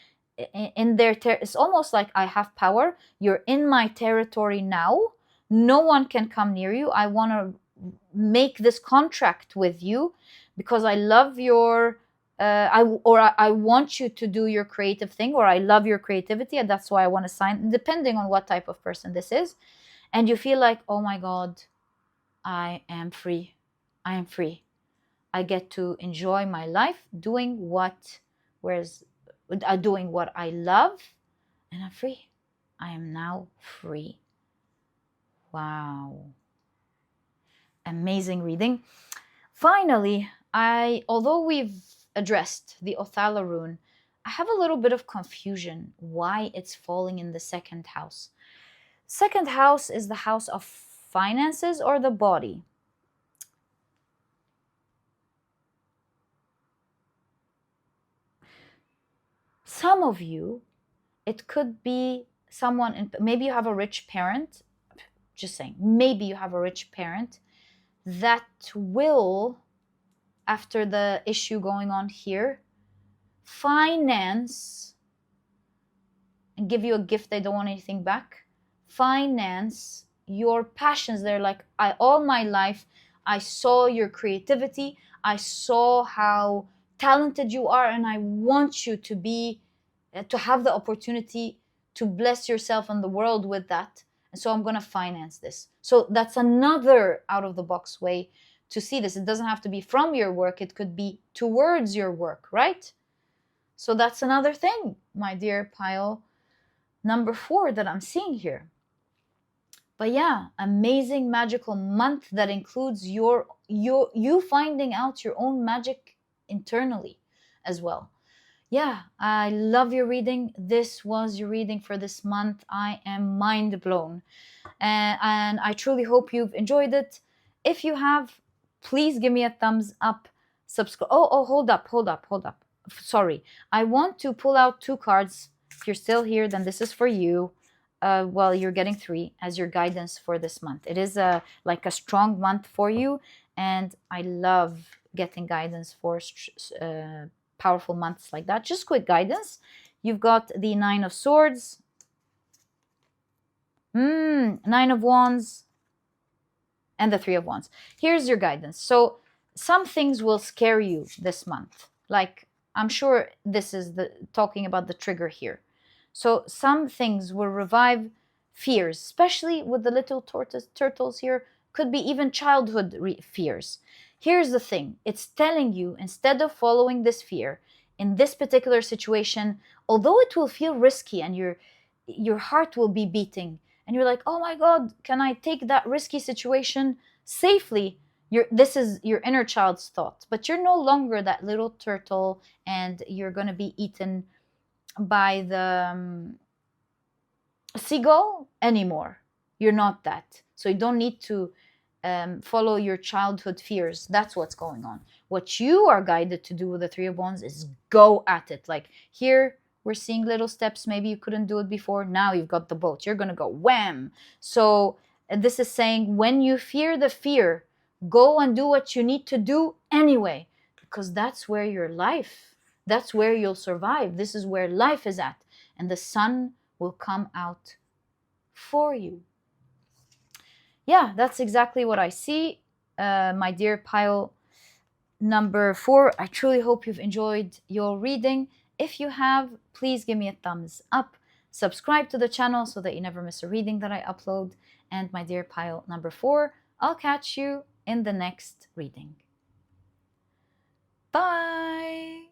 in their it's almost like I have power. You're in my territory now. No one can come near you. I want to make this contract with you because I love your I want you to do your creative thing, or I love your creativity, and that's why I want to sign, depending on what type of person this is. And you feel like, oh my God, I am free. I am free. I get to enjoy my life doing doing what I love, and I'm free. I am now free. Wow. Amazing reading. Finally, although we've addressed the Othala rune, I have a little bit of confusion why it's falling in the second house. Second house is the house of finances or the body? Some of you, it could be someone, maybe you have a rich parent, just saying, maybe you have a rich parent that will, after the issue going on here, finance and give you a gift, they don't want anything back, finance your passions. They're like, all my life, I saw your creativity, I saw how talented you are, and I want you to have the opportunity to bless yourself and the world with that. And so I'm going to finance this. So that's another out of the box way to see this. It doesn't have to be from your work, it could be towards your work, right? So that's another thing, my dear pile number 4 that I'm seeing here. But yeah, amazing magical month that includes you finding out your own magic internally as well. Yeah, I love your reading. This was your reading for this month. I am mind blown. And I truly hope you've enjoyed it. If you have, please give me a thumbs up. Subscribe. Oh, hold up. Sorry. I want to pull out 2 cards. If you're still here, then this is for you. Well, you're getting 3 as your guidance for this month. It is like a strong month for you. And I love getting guidance for powerful months like that. Just quick guidance. You've got the 9 of Swords, 9 of Wands, and the 3 of Wands. Here's your guidance. So some things will scare you this month. Like, I'm sure this is talking about the trigger here. So some things will revive fears, especially with the little turtles here. Could be even childhood fears. Here's the thing. It's telling you, instead of following this fear, in this particular situation, although it will feel risky and your heart will be beating, and you're like, oh my God, can I take that risky situation safely? This is your inner child's thought. But you're no longer that little turtle and you're going to be eaten by the seagull anymore. You're not that. So you don't need to follow your childhood fears. That's what's going on. What you are guided to do with the 3 of Wands is go at it. Like here, we're seeing little steps. Maybe you couldn't do it before. Now you've got the boat. You're going to go wham. So this is saying when you fear the fear, go and do what you need to do anyway, because that's where your life, that's where you'll survive. This is where life is at. And the sun will come out for you. Yeah, that's exactly what I see. My dear pile number 4, I truly hope you've enjoyed your reading. If you have, please give me a thumbs up. Subscribe to the channel so that you never miss a reading that I upload. And my dear pile number 4, I'll catch you in the next reading. Bye!